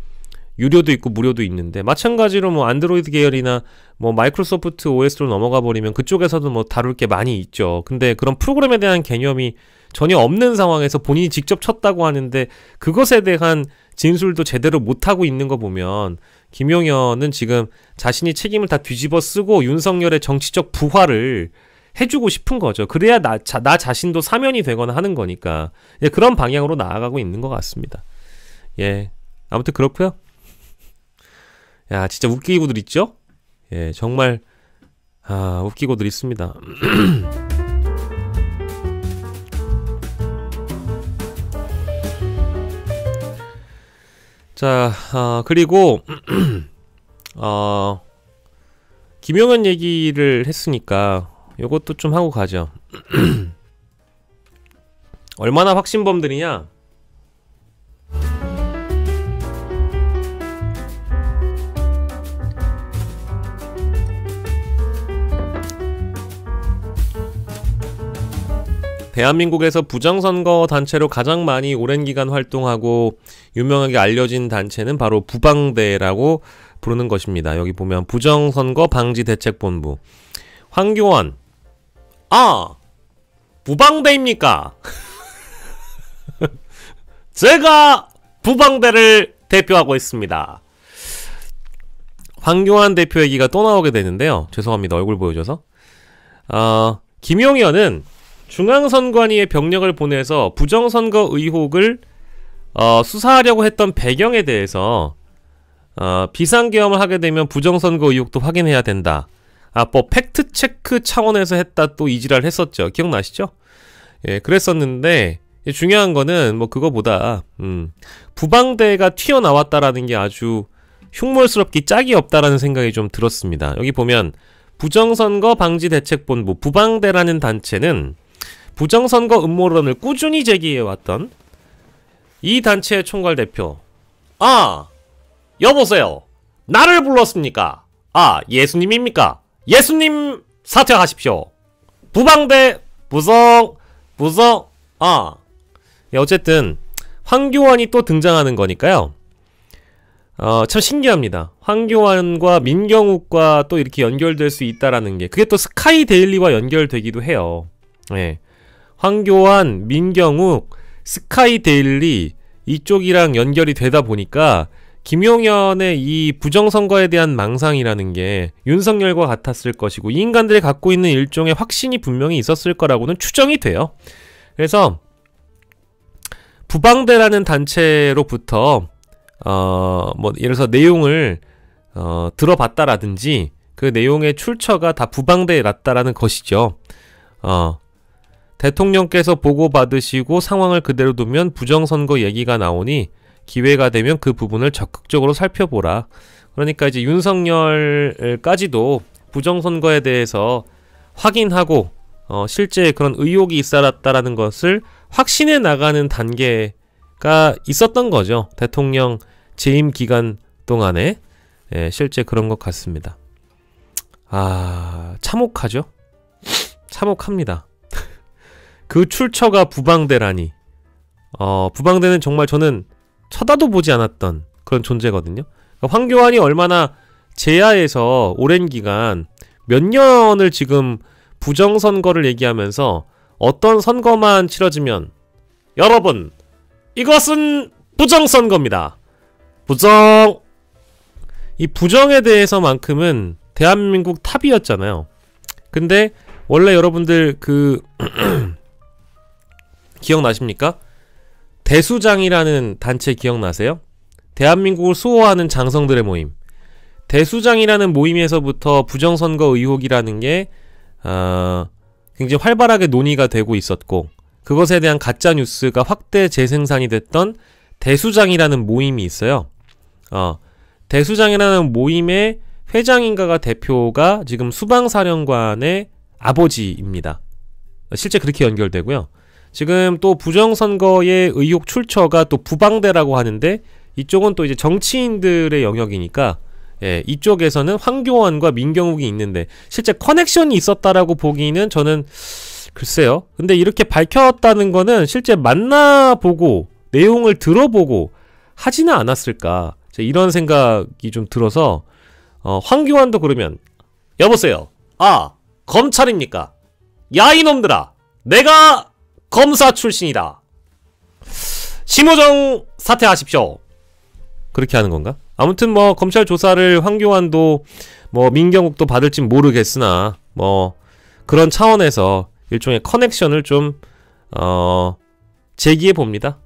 유료도 있고 무료도 있는데, 마찬가지로 뭐 안드로이드 계열이나 뭐 마이크로소프트 OS로 넘어가 버리면 그쪽에서도 뭐 다룰 게 많이 있죠. 근데 그런 프로그램에 대한 개념이 전혀 없는 상황에서 본인이 직접 쳤다고 하는데 그것에 대한 진술도 제대로 못하고 있는 거 보면 김용현은 지금 자신이 책임을 다 뒤집어 쓰고 윤석열의 정치적 부활을 해주고 싶은 거죠. 그래야 나 자신도 사면이 되거나 하는 거니까. 예, 그런 방향으로 나아가고 있는 것 같습니다. 예, 아무튼 그렇고요. 야, 진짜 웃기고들 있죠? 예, 정말 웃기고들 있습니다. 자, 그리고 김용현 얘기를 했으니까 요것도 좀 하고 가죠. 얼마나 확신범들이냐? 대한민국에서 부정선거 단체로 가장 많이 오랜 기간 활동하고 유명하게 알려진 단체는 바로 부방대라고 부르는 것입니다. 여기 보면 부정선거 방지대책본부. 황교안. 부방대입니까? 제가 부방대를 대표하고 있습니다. 황교안 대표 얘기가 또 나오게 되는데요. 죄송합니다. 얼굴 보여줘서. 김용현은 중앙선관위에 병력을 보내서 부정선거 의혹을 수사하려고 했던 배경에 대해서 비상계엄을 하게 되면 부정선거 의혹도 확인해야 된다. 뭐 팩트체크 차원에서 했다 또 이지랄 했었죠. 기억나시죠? 예, 그랬었는데 중요한 거는 뭐 그거보다 부방대가 튀어나왔다라는 게 아주 흉물스럽기 짝이 없다라는 생각이 좀 들었습니다. 여기 보면 부정선거 방지대책본부 부방대라는 단체는 부정선거 음모론을 꾸준히 제기해왔던 이 단체의 총괄 대표. 여보세요. 나를 불렀습니까? 예수님입니까? 예수님 사퇴하십시오. 부방대 부성. 예, 어쨌든 황교안이 또 등장하는 거니까요. 참 신기합니다. 황교안과 민경욱과 또 이렇게 연결될 수 있다라는 게, 그게 또 스카이 데일리와 연결되기도 해요. 예. 황교안, 민경욱, 스카이 데일리 이쪽이랑 연결이 되다 보니까 김용현의 이 부정선거에 대한 망상이라는 게 윤석열과 같았을 것이고 이 인간들이 갖고 있는 일종의 확신이 분명히 있었을 거라고는 추정이 돼요. 그래서 부방대라는 단체로부터 뭐 예를 들어서 내용을 들어봤다라든지 그 내용의 출처가 다 부방대에 났다라는 것이죠. 대통령께서 보고받으시고 상황을 그대로 두면 부정선거 얘기가 나오니 기회가 되면 그 부분을 적극적으로 살펴보라. 그러니까 이제 윤석열까지도 부정선거에 대해서 확인하고 실제 그런 의혹이 있었다라는 것을 확신해 나가는 단계가 있었던 거죠. 대통령 재임 기간 동안에. 예, 실제 그런 것 같습니다. 참혹하죠? 참혹합니다. 그 출처가 부방대라니. 부방대는 정말 저는 쳐다도 보지 않았던 그런 존재거든요. 그러니까 황교안이 얼마나 제야에서 오랜 기간 몇 년을 지금 부정선거를 얘기하면서 어떤 선거만 치러지면 여러분 이것은 부정선거입니다. 부정. 이 부정에 대해서만큼은 대한민국 탑이었잖아요. 근데 원래 여러분들 기억나십니까? 대수장이라는 단체 기억나세요? 대한민국을 수호하는 장성들의 모임. 대수장이라는 모임에서부터 부정선거 의혹이라는 게 굉장히 활발하게 논의가 되고 있었고 그것에 대한 가짜뉴스가 확대 재생산이 됐던 대수장이라는 모임이 있어요. 대수장이라는 모임의 회장인가가 대표가 지금 수방사령관의 아버지입니다. 실제 그렇게 연결되고요. 지금 또 부정선거의 의혹 출처가 또 부방대라고 하는데 이쪽은 또 이제 정치인들의 영역이니까 예, 이쪽에서는 황교안과 민경욱이 있는데 실제 커넥션이 있었다라고 보기는 저는 글쎄요. 근데 이렇게 밝혔다는 거는 실제 만나보고 내용을 들어보고 하지는 않았을까 이런 생각이 좀 들어서 황교안도 그러면 여보세요. 아, 검찰입니까? 야 이놈들아, 내가 검사 출신이다. 심호정 사퇴하십시오. 그렇게 하는 건가? 아무튼 뭐 검찰 조사를 황교안도 뭐 민경욱도 받을진 모르겠으나 뭐 그런 차원에서 일종의 커넥션을 좀 제기해 봅니다.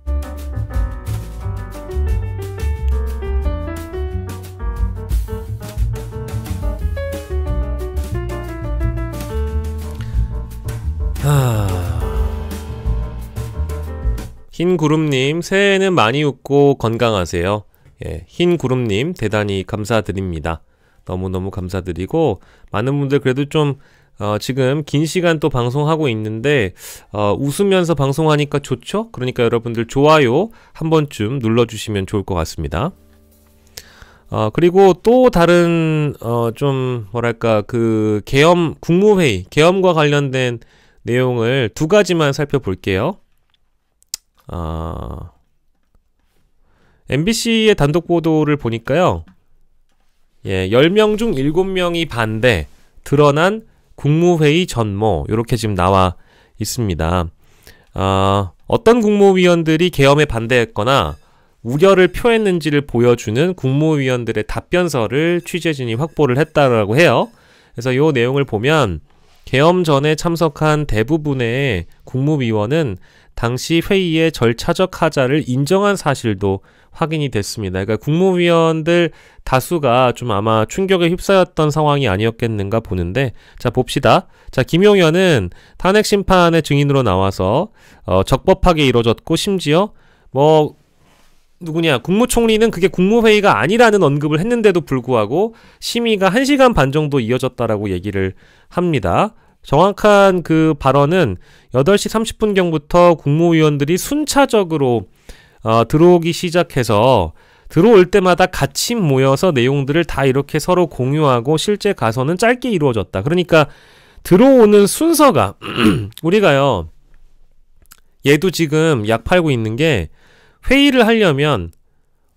흰구름님, 새해에는 많이 웃고 건강하세요. 예, 흰구름님 대단히 감사드립니다. 너무너무 감사드리고, 많은 분들 그래도 좀 지금 긴 시간 또 방송하고 있는데 웃으면서 방송하니까 좋죠? 그러니까 여러분들 좋아요 한 번쯤 눌러주시면 좋을 것 같습니다. 그리고 또 다른 좀 뭐랄까 그 계엄 국무회의, 계엄과 관련된 내용을 두 가지만 살펴볼게요. MBC의 단독 보도를 보니까요. 예, 10명 중 7명이 반대, 드러난 국무회의 전모, 요렇게 지금 나와 있습니다. 어떤 국무위원들이 계엄에 반대했거나 우려를 표했는지를 보여주는 국무위원들의 답변서를 취재진이 확보를 했다라고 해요. 그래서 요 내용을 보면 계엄 전에 참석한 대부분의 국무위원은 당시 회의의 절차적 하자를 인정한 사실도 확인이 됐습니다. 그러니까 국무위원들 다수가 좀 아마 충격에 휩싸였던 상황이 아니었겠는가 보는데, 자 봅시다. 자, 김용현은 탄핵 심판의 증인으로 나와서 적법하게 이루어졌고, 심지어 뭐 누구냐, 국무총리는 그게 국무회의가 아니라는 언급을 했는데도 불구하고 심의가 1시간 반 정도 이어졌다라고 얘기를 합니다. 정확한 그 발언은 8시 30분경부터 국무위원들이 순차적으로 들어오기 시작해서 들어올 때마다 같이 모여서 내용들을 다 이렇게 서로 공유하고 실제 가서는 짧게 이루어졌다. 그러니까 들어오는 순서가 우리가요, 얘도 지금 약 팔고 있는 게 회의를 하려면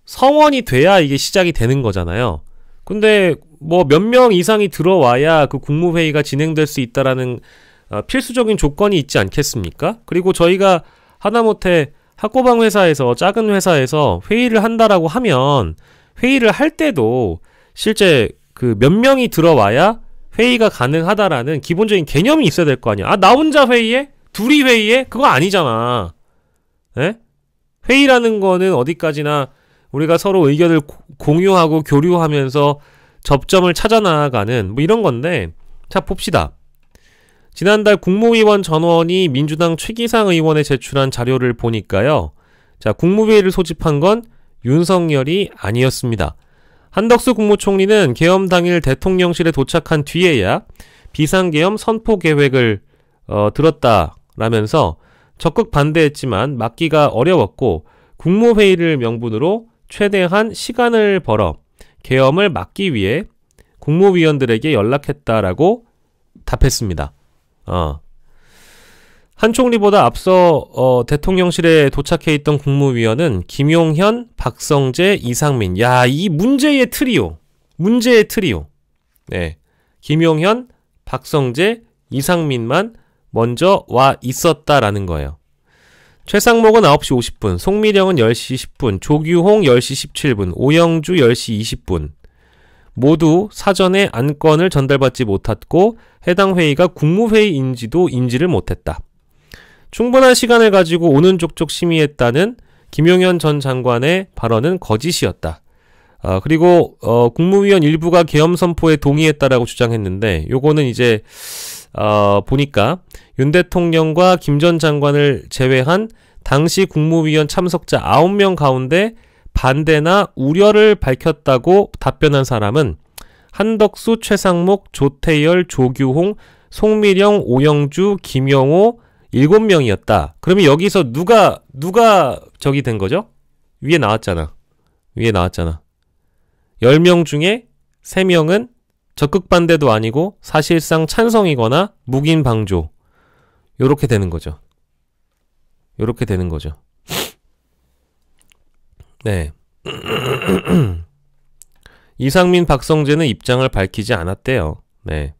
서원이 돼야 이게 시작이 되는 거잖아요. 근데 뭐 몇 명 이상이 들어와야 그 국무회의가 진행될 수 있다라는 필수적인 조건이 있지 않겠습니까? 그리고 저희가 하다못해 학고방 회사에서, 작은 회사에서 회의를 한다라고 하면 회의를 할 때도 실제 그 몇 명이 들어와야 회의가 가능하다라는 기본적인 개념이 있어야 될 거 아니야. 아, 나 혼자 회의해? 둘이 회의해? 그거 아니잖아. 예? 회의라는 거는 어디까지나 우리가 서로 의견을 공유하고 교류하면서 접점을 찾아 나가는 뭐 이런 건데, 자 봅시다. 지난달 국무위원 전원이 민주당 최기상 의원에 제출한 자료를 보니까요. 자, 국무회의를 소집한 건 윤석열이 아니었습니다. 한덕수 국무총리는 계엄 당일 대통령실에 도착한 뒤에야 비상계엄 선포 계획을 들었다라면서 적극 반대했지만 막기가 어려웠고 국무회의를 명분으로 최대한 시간을 벌어 계엄을 막기 위해 국무위원들에게 연락했다라고 답했습니다. 한 총리보다 앞서 대통령실에 도착해 있던 국무위원은 김용현, 박성재, 이상민. 야, 이 문제의 트리오. 네, 김용현, 박성재, 이상민만 먼저 와 있었다라는 거예요. 최상목은 9시 50분, 송미령은 10시 10분, 조규홍 10시 17분, 오영주 10시 20분. 모두 사전에 안건을 전달받지 못했고 해당 회의가 국무회의인지도 인지를 못했다. 충분한 시간을 가지고 오는 족족 심의했다는 김용현 전 장관의 발언은 거짓이었다. 그리고 국무위원 일부가 계엄 선포에 동의했다라고 주장했는데, 요거는 이제 보니까 윤 대통령과 김 전 장관을 제외한 당시 국무위원 참석자 9명 가운데 반대나 우려를 밝혔다고 답변한 사람은 한덕수, 최상목, 조태열, 조규홍, 송미령, 오영주, 김영호 7명이었다. 그러면 여기서 누가 저기 된 거죠? 위에 나왔잖아. 10명 중에 3명은 적극 반대도 아니고 사실상 찬성이거나 묵인 방조. 요렇게 되는 거죠. 네. 이상민, 박성재는 입장을 밝히지 않았대요. 네.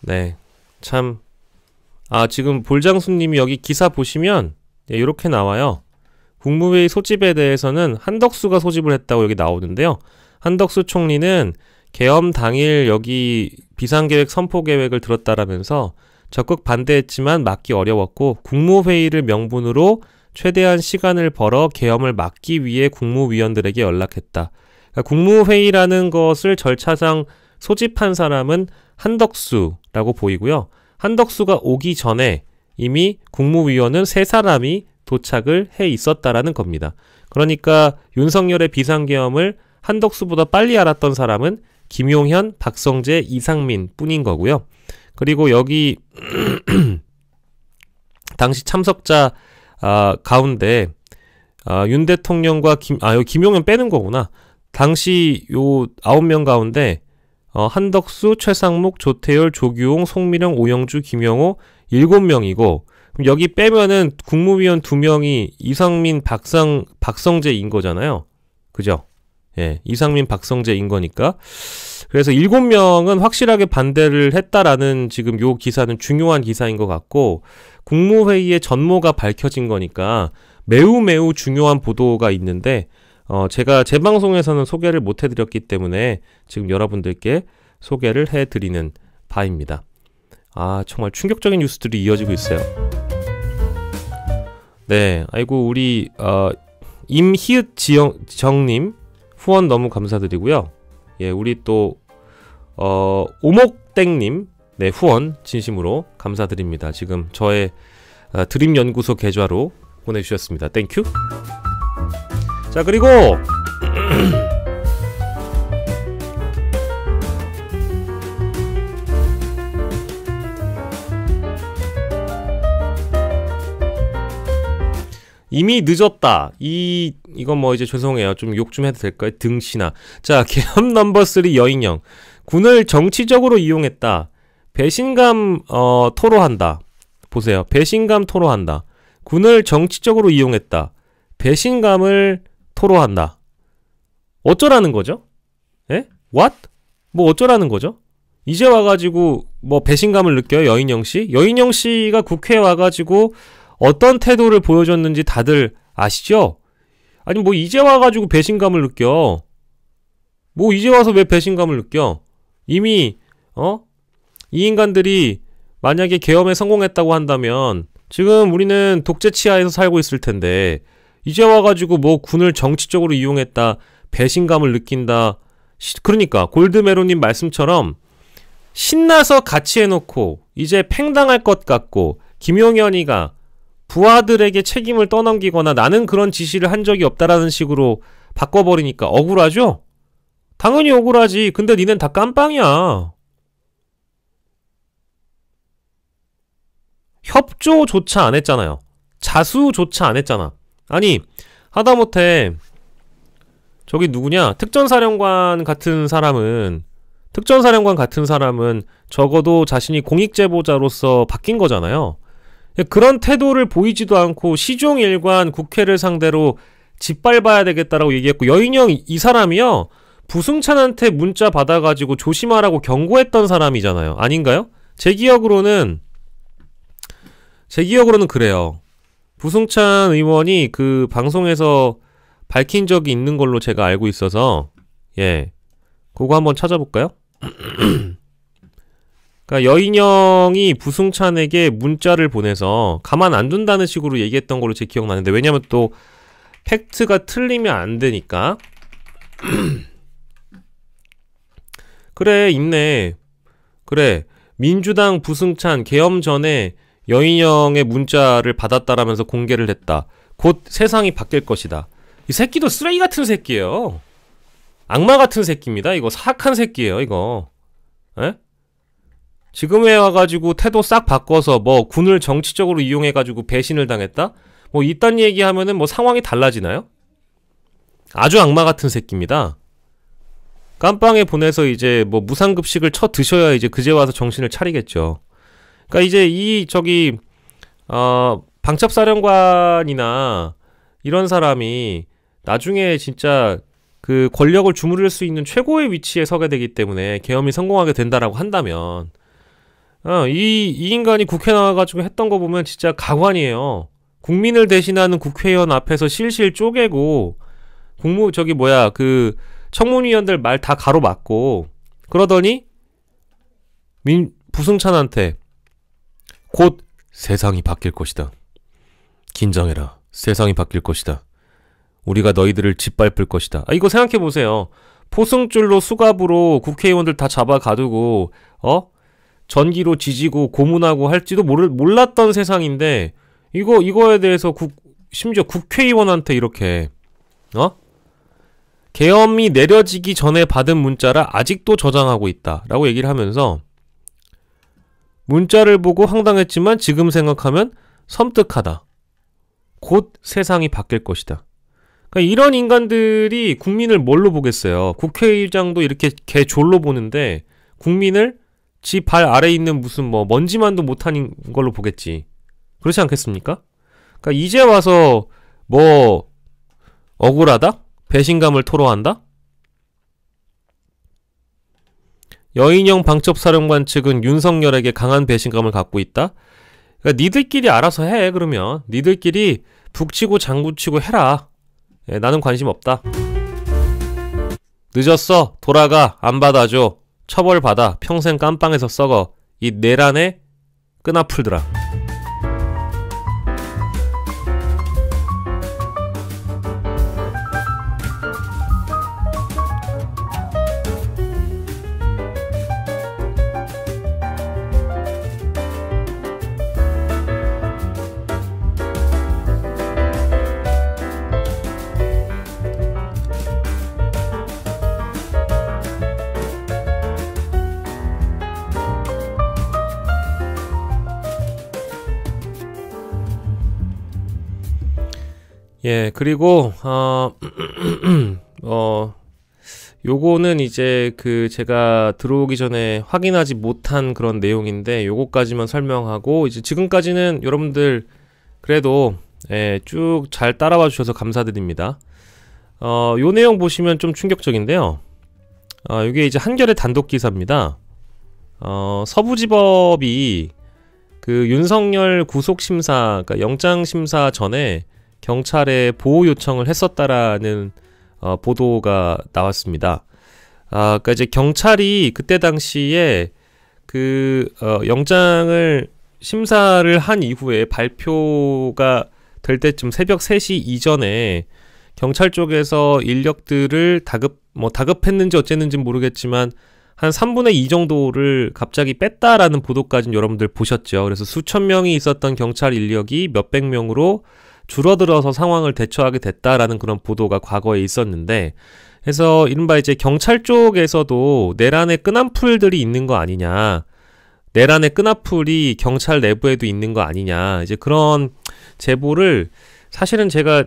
네. 참. 지금 볼장수님이 여기 기사 보시면 이렇게 나와요. 국무회의 소집에 대해서는 한덕수가 소집을 했다고 여기 나오는데요. 한덕수 총리는 계엄 당일 여기 비상계획 선포 계획을 들었다라면서 적극 반대했지만 막기 어려웠고 국무회의를 명분으로 최대한 시간을 벌어 계엄을 막기 위해 국무위원들에게 연락했다. 그러니까 국무회의라는 것을 절차상 소집한 사람은 한덕수라고 보이고요. 한덕수가 오기 전에 이미 국무위원은 3사람이 도착을 해 있었다라는 겁니다. 그러니까 윤석열의 비상계엄을 한덕수보다 빨리 알았던 사람은 김용현, 박성재, 이상민 뿐인 거고요. 그리고 여기 당시 참석자 가운데 윤 대통령과 여기 김용현 빼는 거구나. 당시 요 9명 가운데 한덕수, 최상목, 조태열, 조규홍, 송미령, 오영주, 김영호 7명이고 그럼 여기 빼면은 국무위원 2명이 이상민, 박성재인 거잖아요. 그죠? 예, 이상민, 박성재인 거니까. 그래서 7명은 확실하게 반대를 했다라는 지금 요 기사는 중요한 기사인 것 같고 국무회의의 전모가 밝혀진 거니까 매우 중요한 보도가 있는데 제가 제 방송에서는 소개를 못 해드렸기 때문에 지금 여러분들께 소개를 해드리는 바입니다. 정말 충격적인 뉴스들이 이어지고 있어요. 네, 아이고 우리 임희읒정님 후원 너무 감사드리고요. 예, 우리 또 오목땡님 네 후원 진심으로 감사드립니다. 지금 저의 드림연구소 계좌로 보내주셨습니다. 땡큐. 자, 그리고 이미 늦었다. 이건 뭐 이제 죄송해요. 좀 욕 좀 해도 될까요? 등신아. 자, 계엄 넘버3 여인영. 군을 정치적으로 이용했다. 배신감 토로한다. 보세요. 배신감 토로한다. 군을 정치적으로 이용했다. 배신감을 토로한다. 어쩌라는 거죠? 예? What? 뭐 어쩌라는 거죠? 이제 와가지고 뭐 배신감을 느껴요? 여인영씨? 여인영씨가 국회에 와가지고 어떤 태도를 보여줬는지 다들 아시죠? 아니 뭐 이제 와가지고 배신감을 느껴. 뭐 이제 와서 왜 배신감을 느껴? 이미 이 인간들이 만약에 계엄에 성공했다고 한다면 지금 우리는 독재 치하에서 살고 있을 텐데 이제 와가지고 뭐 군을 정치적으로 이용했다, 배신감을 느낀다. 그러니까 골드메로님 말씀처럼 신나서 같이 해놓고 이제 팽당할 것 같고 김용현이가 부하들에게 책임을 떠넘기거나 나는 그런 지시를 한 적이 없다라는 식으로 바꿔버리니까 억울하죠? 당연히 억울하지. 근데 니넨 다 깜빵이야. 협조조차 안 했잖아요. 자수조차 안 했잖아. 아니 하다못해 저기 누구냐? 특전사령관 같은 사람은 적어도 자신이 공익제보자로서 바뀐 거잖아요. 그런 태도를 보이지도 않고 시종일관 국회를 상대로 짓밟아야 되겠다라고 얘기했고 여인영 이 사람이요. 부승찬한테 문자 받아가지고 조심하라고 경고했던 사람이잖아요. 아닌가요? 제 기억으로는 그래요. 부승찬 의원이 그 방송에서 밝힌 적이 있는 걸로 제가 알고 있어서 예, 그거 한번 찾아볼까요? 그러니까 여인영이 부승찬에게 문자를 보내서 가만 안 둔다는 식으로 얘기했던 걸로 제 기억나는데 왜냐면 또 팩트가 틀리면 안 되니까. 그래 있네. 그래 민주당 부승찬 계엄 전에 여인영의 문자를 받았다라면서 공개를 했다. 곧 세상이 바뀔 것이다. 이 새끼도 쓰레기 같은 새끼예요. 악마 같은 새끼입니다. 이거 사악한 새끼예요. 이거. 에? 지금에 와가지고 태도 싹 바꿔서 뭐 군을 정치적으로 이용해가지고 배신을 당했다? 뭐 이딴 얘기하면은 뭐 상황이 달라지나요? 아주 악마 같은 새끼입니다. 깜빵에 보내서 이제 뭐 무상급식을 쳐 드셔야 이제 그제 와서 정신을 차리겠죠. 그러니까 이제 방첩사령관이나 이런 사람이 나중에 진짜 그 권력을 주무를 수 있는 최고의 위치에 서게 되기 때문에 계엄이 성공하게 된다라고 한다면 이 인간이 국회 나와가지고 했던 거 보면 진짜 가관이에요. 국민을 대신하는 국회의원 앞에서 실실 쪼개고 청문위원들 말 다 가로막고 그러더니 부승찬한테 곧 세상이 바뀔 것이다. 긴장해라. 세상이 바뀔 것이다. 우리가 너희들을 짓밟을 것이다. 이거 생각해보세요. 포승줄로 수갑으로 국회의원들 다 잡아 가두고 전기로 지지고 고문하고 할지도 몰랐던 세상인데 이거에 대해서 심지어 국회의원한테 이렇게 계엄이 내려지기 전에 받은 문자라 아직도 저장하고 있다 라고 얘기를 하면서 문자를 보고 황당했지만 지금 생각하면 섬뜩하다. 곧 세상이 바뀔 것이다. 그러니까 이런 인간들이 국민을 뭘로 보겠어요. 국회의장도 이렇게 개졸로 보는데 국민을 지 발 아래에 있는 무슨 먼지만도 못한 걸로 보겠지. 그렇지 않겠습니까? 그러니까 이제 와서 억울하다? 배신감을 토로한다? 여인형 방첩사령관 측은 윤석열에게 강한 배신감을 갖고 있다? 그러니까 니들끼리 알아서 해. 그러면 니들끼리 북치고 장구치고 해라. 나는 관심 없다. 늦었어. 돌아가. 안 받아줘. 처벌받아. 평생 깜빵에서 썩어. 이 내란의 끈아풀들아. 예, 그리고 요거는 이제 제가 들어오기 전에 확인하지 못한 그런 내용인데 요거까지만 설명하고 이제 지금까지는 여러분들 그래도 쭉 잘 따라와 주셔서 감사드립니다. 요 내용 보시면 좀 충격적인데요. 요게 이제 한겨레 단독 기사입니다. 서부지법이 윤석열 구속심사, 그러니까 영장심사 전에 경찰에 보호 요청을 했었다라는 보도가 나왔습니다. 그러니까 이제 경찰이 그때 당시에 영장을 심사를 한 이후에 발표가 될 때쯤 새벽 3시 이전에 경찰 쪽에서 인력들을 다급했는지 어쨌는지 모르겠지만 한 3분의 2 정도를 갑자기 뺐다라는 보도까지는 여러분들 보셨죠. 그래서 수천 명이 있었던 경찰 인력이 몇백 명으로 줄어들어서 상황을 대처하게 됐다라는 그런 보도가 과거에 있었는데, 그래서 이른바 이제 경찰 쪽에서도 내란의 끈한풀들이 있는 거 아니냐, 내란의 끈한풀이 경찰 내부에도 있는 거 아니냐, 이제 그런 제보를 사실은 제가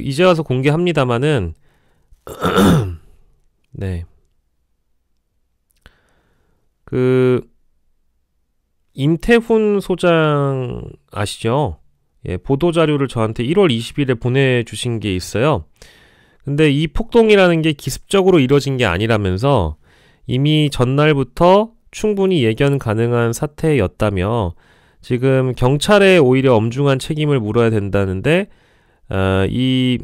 이제 와서 공개합니다마는 네. 임태훈 소장 아시죠? 예, 보도자료를 저한테 1월 20일에 보내주신 게 있어요. 근데 이 폭동이라는 게 기습적으로 이뤄진 게 아니라면서 이미 전날부터 충분히 예견 가능한 사태였다며 지금 경찰에 오히려 엄중한 책임을 물어야 된다는데 이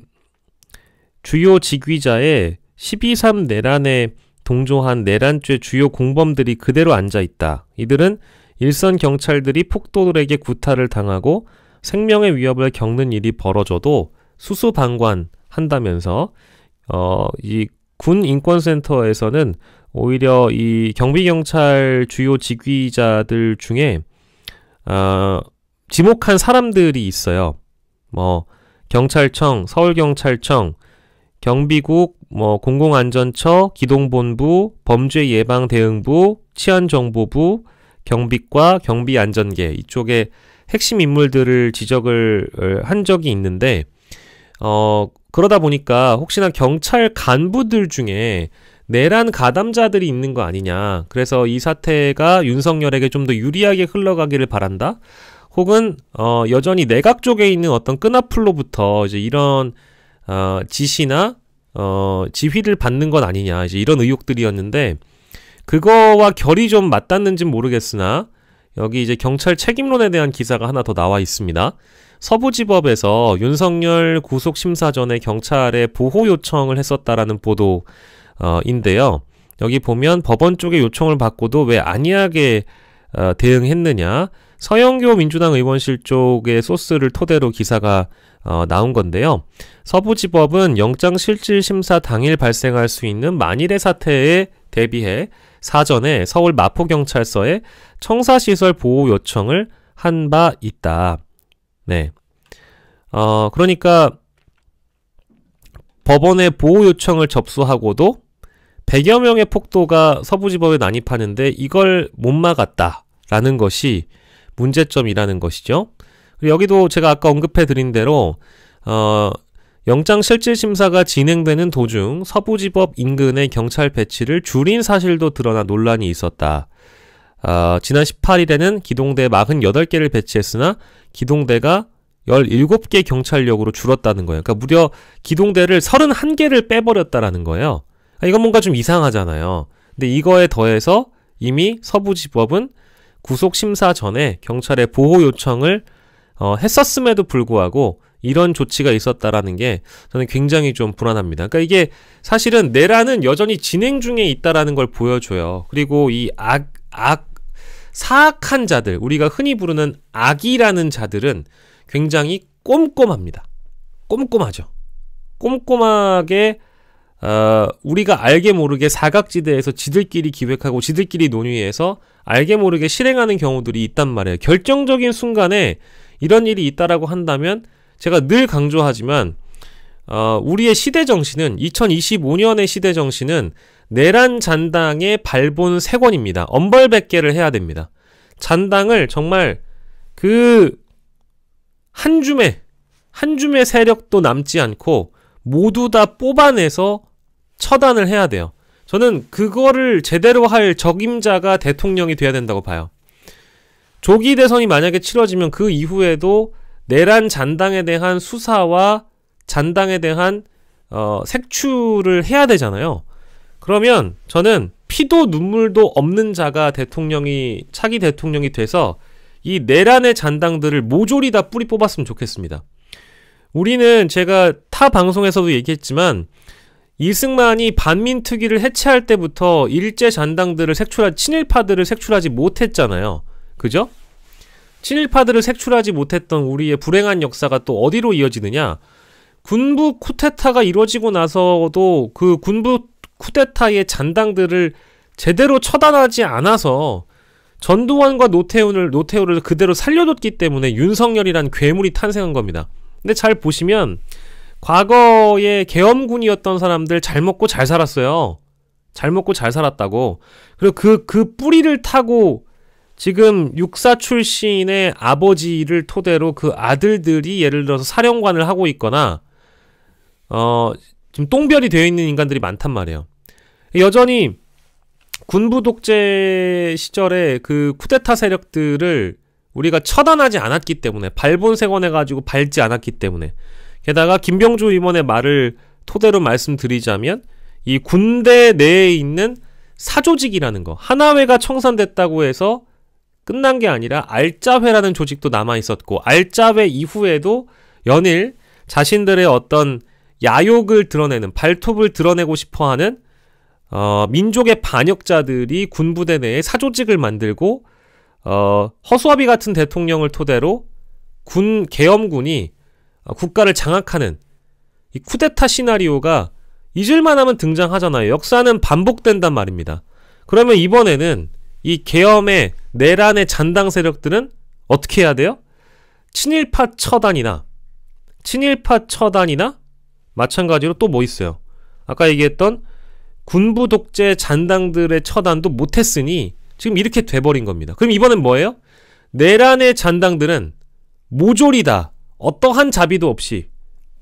주요 직위자의 12.3 내란에 동조한 내란죄 주요 공범들이 그대로 앉아있다. 이들은 일선 경찰들이 폭도들에게 구타를 당하고 생명의 위협을 겪는 일이 벌어져도 수수방관한다면서 이 군 인권센터에서는 오히려 이 경비경찰 주요 직위자들 중에 지목한 사람들이 있어요. 경찰청, 서울경찰청, 경비국, 공공안전처, 기동본부, 범죄예방대응부, 치안정보부, 경비과, 경비안전계 이쪽에 핵심 인물들을 지적을 한 적이 있는데 그러다 보니까 혹시나 경찰 간부들 중에 내란 가담자들이 있는 거 아니냐. 그래서 이 사태가 윤석열에게 좀 더 유리하게 흘러가기를 바란다. 혹은 여전히 내각 쪽에 있는 어떤 끈앞풀로부터 이제 이런 지시나 지휘를 받는 건 아니냐. 이제 이런 의혹들이었는데 그거와 결이 좀 맞닿는지는 모르겠으나 여기 이제 경찰 책임론에 대한 기사가 하나 더 나와 있습니다. 서부지법에서 윤석열 구속심사 전에 경찰에 보호 요청을 했었다라는 보도인데요. 여기 보면 법원 쪽의 요청을 받고도 왜 안이하게 대응했느냐. 서영교 민주당 의원실 쪽의 소스를 토대로 기사가 나온 건데요. 서부지법은 영장실질심사 당일 발생할 수 있는 만일의 사태에 대비해 사전에 서울 마포경찰서에 청사시설 보호 요청을 한 바 있다. 네. 그러니까 법원에 보호 요청을 접수하고도 100여 명의 폭도가 서부지법에 난입하는데 이걸 못 막았다라는 것이 문제점이라는 것이죠. 그리고 여기도 제가 아까 언급해드린 대로 영장실질심사가 진행되는 도중 서부지법 인근의 경찰 배치를 줄인 사실도 드러나 논란이 있었다. 지난 18일에는 기동대 48개를 배치했으나 기동대가 17개 경찰력으로 줄었다는 거예요. 그러니까 무려 기동대를 31개를 빼버렸다라는 거예요. 이건 뭔가 좀 이상하잖아요. 근데 이거에 더해서 이미 서부지법은 구속심사 전에 경찰에 보호 요청을 했었음에도 불구하고 이런 조치가 있었다라는 게 저는 굉장히 좀 불안합니다. 그러니까 이게 사실은 내란은 여전히 진행 중에 있다라는 걸 보여줘요. 그리고 이 사악한 자들, 우리가 흔히 부르는 악이라는 자들은 굉장히 꼼꼼합니다. 꼼꼼하죠. 꼼꼼하게 우리가 알게 모르게 사각지대에서 지들끼리 기획하고 지들끼리 논의해서 알게 모르게 실행하는 경우들이 있단 말이에요. 결정적인 순간에 이런 일이 있다라고 한다면 제가 늘 강조하지만 우리의 시대정신은 2025년의 시대정신은 내란 잔당의 발본 3권입니다. 엄벌백계를 해야 됩니다. 잔당을 정말 그 한 줌의 세력도 남지 않고 모두 다 뽑아내서 처단을 해야 돼요. 저는 그거를 제대로 할 적임자가 대통령이 돼야 된다고 봐요. 조기 대선이 만약에 치러지면 그 이후에도 내란 잔당에 대한 수사와 잔당에 대한 색출을 해야 되잖아요. 그러면 저는 피도 눈물도 없는 자가 차기 대통령이 돼서 이 내란의 잔당들을 모조리 다 뿌리 뽑았으면 좋겠습니다. 우리는 제가 타 방송에서도 얘기했지만 이승만이 반민특위를 해체할 때부터 일제 잔당들을 친일파들을 색출하지 못했잖아요. 그죠? 친일파들을 색출하지 못했던 우리의 불행한 역사가 또 어디로 이어지느냐? 군부 쿠데타가 이루어지고 나서도 그 군부 쿠데타의 잔당들을 제대로 처단하지 않아서 전두환과 노태우를 그대로 살려뒀기 때문에 윤석열이란 괴물이 탄생한 겁니다. 근데 잘 보시면 과거에 계엄군이었던 사람들 잘 먹고 잘 살았어요. 잘 먹고 잘 살았다고. 그리고 그 뿌리를 타고 지금 육사 출신의 아버지를 토대로 그 아들들이 예를 들어서 사령관을 하고 있거나 지금 똥별이 되어 있는 인간들이 많단 말이에요. 여전히 군부 독재 시절에 그 쿠데타 세력들을 우리가 처단하지 않았기 때문에 발본색원해가지고 밟지 않았기 때문에 게다가 김병주 의원의 말을 토대로 말씀드리자면 이 군대 내에 있는 사조직이라는 거 하나회가 청산됐다고 해서 끝난 게 아니라 알짜회라는 조직도 남아있었고 알짜회 이후에도 연일 자신들의 어떤 야욕을 드러내는 발톱을 드러내고 싶어하는 민족의 반역자들이 군부대 내에 사조직을 만들고 허수아비 같은 대통령을 토대로 계엄군이 국가를 장악하는 이 쿠데타 시나리오가 잊을만하면 등장하잖아요. 역사는 반복된단 말입니다. 그러면 이번에는 이 계엄의 내란의 잔당 세력들은 어떻게 해야 돼요? 친일파 처단이나 마찬가지로 또 뭐 있어요? 아까 얘기했던 군부 독재 잔당들의 처단도 못했으니 지금 이렇게 돼버린 겁니다. 그럼 이번엔 뭐예요? 내란의 잔당들은 모조리 다 어떠한 자비도 없이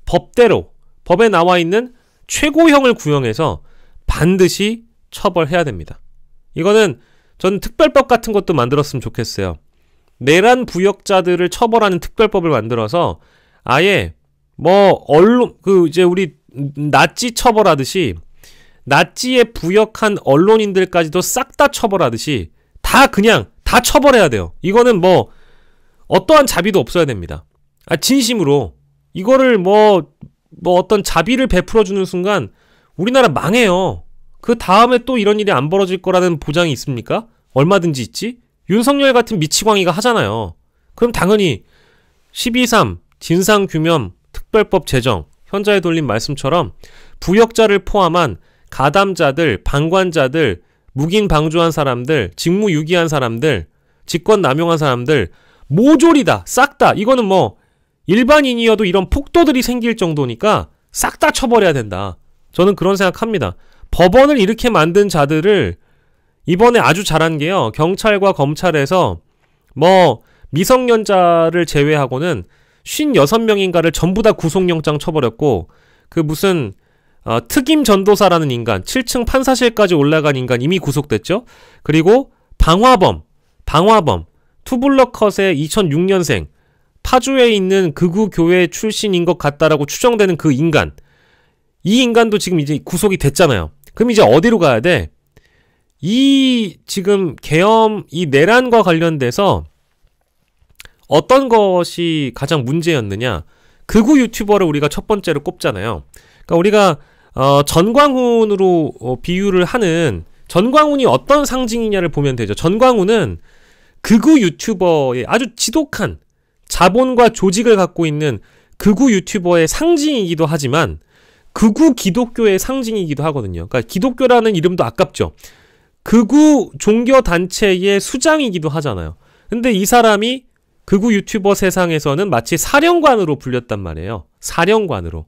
법대로 법에 나와 있는 최고형을 구형해서 반드시 처벌해야 됩니다. 이거는 전 특별법 같은 것도 만들었으면 좋겠어요. 내란 부역자들을 처벌하는 특별법을 만들어서 아예 뭐 언론 이제 우리 나치 처벌하듯이 나치에 부역한 언론인들까지도 싹 다 처벌하듯이 다 그냥 다 처벌해야 돼요. 이거는 뭐 어떠한 자비도 없어야 됩니다. 진심으로 이거를 뭐 어떤 자비를 베풀어주는 순간 우리나라 망해요. 그 다음에 또 이런 일이 안 벌어질 거라는 보장이 있습니까? 얼마든지 있지. 윤석열 같은 미치광이가 하잖아요. 그럼 당연히 12.3 진상규명 특별법 제정, 현자에 돌린 말씀처럼 부역자를 포함한 가담자들, 방관자들, 묵인 방조한 사람들, 직무유기한 사람들, 직권 남용한 사람들 모조리다, 싹 다. 이거는 뭐 일반인이어도 이런 폭도들이 생길 정도니까 싹 다 처벌해야 된다. 저는 그런 생각합니다. 법원을 이렇게 만든 자들을 이번에 아주 잘한 게요. 경찰과 검찰에서 뭐 미성년자를 제외하고는 56명인가를 전부 다 구속영장 쳐버렸고 그 무슨 특임 전도사라는 인간, 7층 판사실까지 올라간 인간 이미 구속됐죠. 그리고 방화범 투블럭컷의 2006년생 파주에 있는 극우 교회 출신인 것 같다라고 추정되는 그 인간, 이 인간도 지금 이제 구속이 됐잖아요. 그럼 이제 어디로 가야 돼? 이 지금 계엄, 이 내란과 관련돼서 어떤 것이 가장 문제였느냐? 극우 유튜버를 우리가 첫 번째로 꼽잖아요. 그러니까 우리가 전광훈으로 비유를 하는, 전광훈이 어떤 상징이냐를 보면 되죠. 전광훈은 극우 유튜버의 아주 지독한 자본과 조직을 갖고 있는 극우 유튜버의 상징이기도 하지만 극우 기독교의 상징이기도 하거든요. 그러니까 기독교라는 이름도 아깝죠. 극우 종교단체의 수장이기도 하잖아요. 근데 이 사람이 극우 유튜버 세상에서는 마치 사령관으로 불렸단 말이에요. 사령관으로.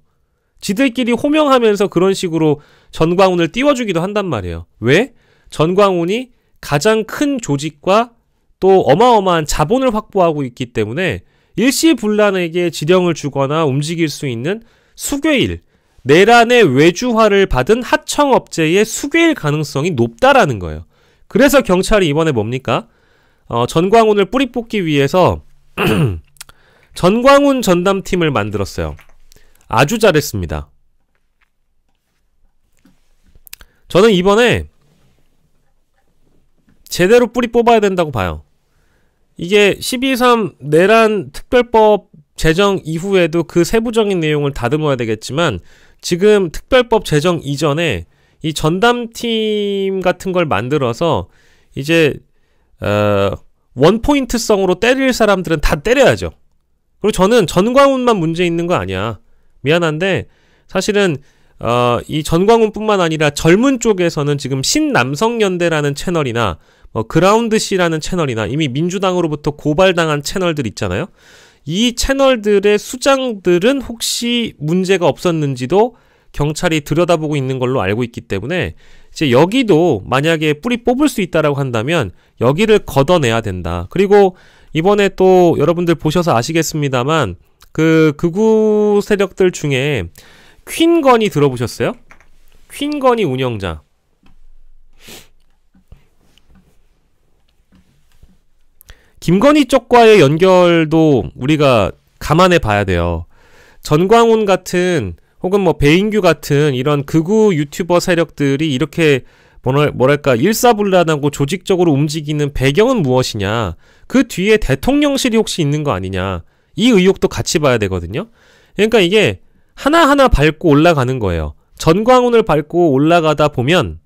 지들끼리 호명하면서 그런 식으로 전광훈을 띄워주기도 한단 말이에요. 왜? 전광훈이 가장 큰 조직과 또 어마어마한 자본을 확보하고 있기 때문에 일시불란에게 지령을 주거나 움직일 수 있는 수괴일, 내란의 외주화를 받은 하청업체의 수괴일 가능성이 높다라는 거예요. 그래서 경찰이 이번에 뭡니까? 전광훈을 뿌리 뽑기 위해서 전광훈 전담팀을 만들었어요. 아주 잘했습니다. 저는 이번에 제대로 뿌리 뽑아야 된다고 봐요. 이게 12.3 내란 특별법 제정 이후에도 그 세부적인 내용을 다듬어야 되겠지만 지금 특별법 제정 이전에 이 전담팀 같은 걸 만들어서 이제 원포인트성으로 때릴 사람들은 다 때려야죠. 그리고 저는 전광훈만 문제 있는 거 아니야. 미안한데 사실은 이 전광훈뿐만 아니라 젊은 쪽에서는 지금 신남성연대라는 채널이나 그라운드C라는 채널이나 이미 민주당으로부터 고발당한 채널들 있잖아요. 이 채널들의 수장들은 혹시 문제가 없었는지도 경찰이 들여다보고 있는 걸로 알고 있기 때문에 이제 여기도 만약에 뿌리 뽑을 수 있다라고 한다면 여기를 걷어내야 된다. 그리고 이번에 또 여러분들 보셔서 아시겠습니다만 그 극우 세력들 중에 퀸건이 들어보셨어요? 퀸건이 운영자. 김건희 쪽과의 연결도 우리가 감안해 봐야 돼요. 전광훈 같은 혹은 뭐 배인규 같은 이런 극우 유튜버 세력들이 이렇게 뭐랄까 일사불란하고 조직적으로 움직이는 배경은 무엇이냐, 그 뒤에 대통령실이 혹시 있는 거 아니냐, 이 의혹도 같이 봐야 되거든요. 그러니까 이게 하나하나 밟고 올라가는 거예요. 전광훈을 밟고 올라가다 보면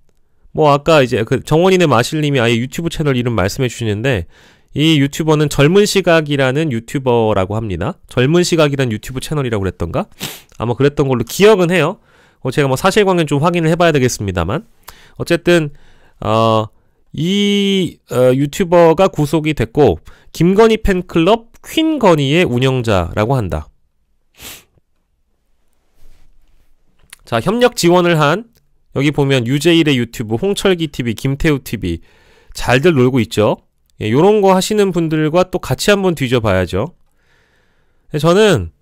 뭐 아까 이제 그 정원인의 마실님이 아예 유튜브 채널 이름 말씀해 주시는데 이 유튜버는 젊은 시각이라는 유튜버라고 합니다. 젊은 시각이라는 유튜브 채널이라고 그랬던가? 아마 그랬던 걸로 기억은 해요. 제가 뭐 사실관계는 좀 확인을 해봐야 되겠습니다만 어쨌든 이 유튜버가 구속이 됐고 김건희 팬클럽 퀸건희의 운영자라고 한다. 자, 협력 지원을 한 여기 보면 유재일의 유튜브, 홍철기TV, 김태우TV 잘들 놀고 있죠. 예, 요런 거 하시는 분들과 또 같이 한번 뒤져봐야죠. 저는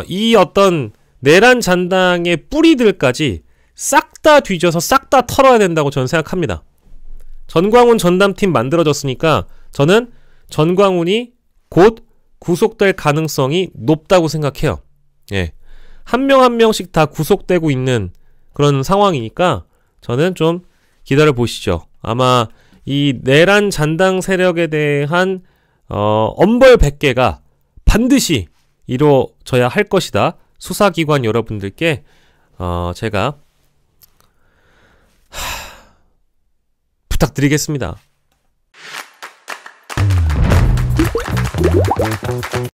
이 어떤 내란 잔당의 뿌리들까지 싹 다 뒤져서 싹 다 털어야 된다고 저는 생각합니다. 전광훈 전담팀 만들어졌으니까 저는 전광훈이 곧 구속될 가능성이 높다고 생각해요. 예. 한 명 한 명씩 다 구속되고 있는 그런 상황이니까 저는 좀 기다려 보시죠. 아마 이 내란 잔당 세력에 대한 엄벌 100개가 반드시 이루어져야 할 것이다. 수사기관 여러분들께 제가 부탁드리겠습니다.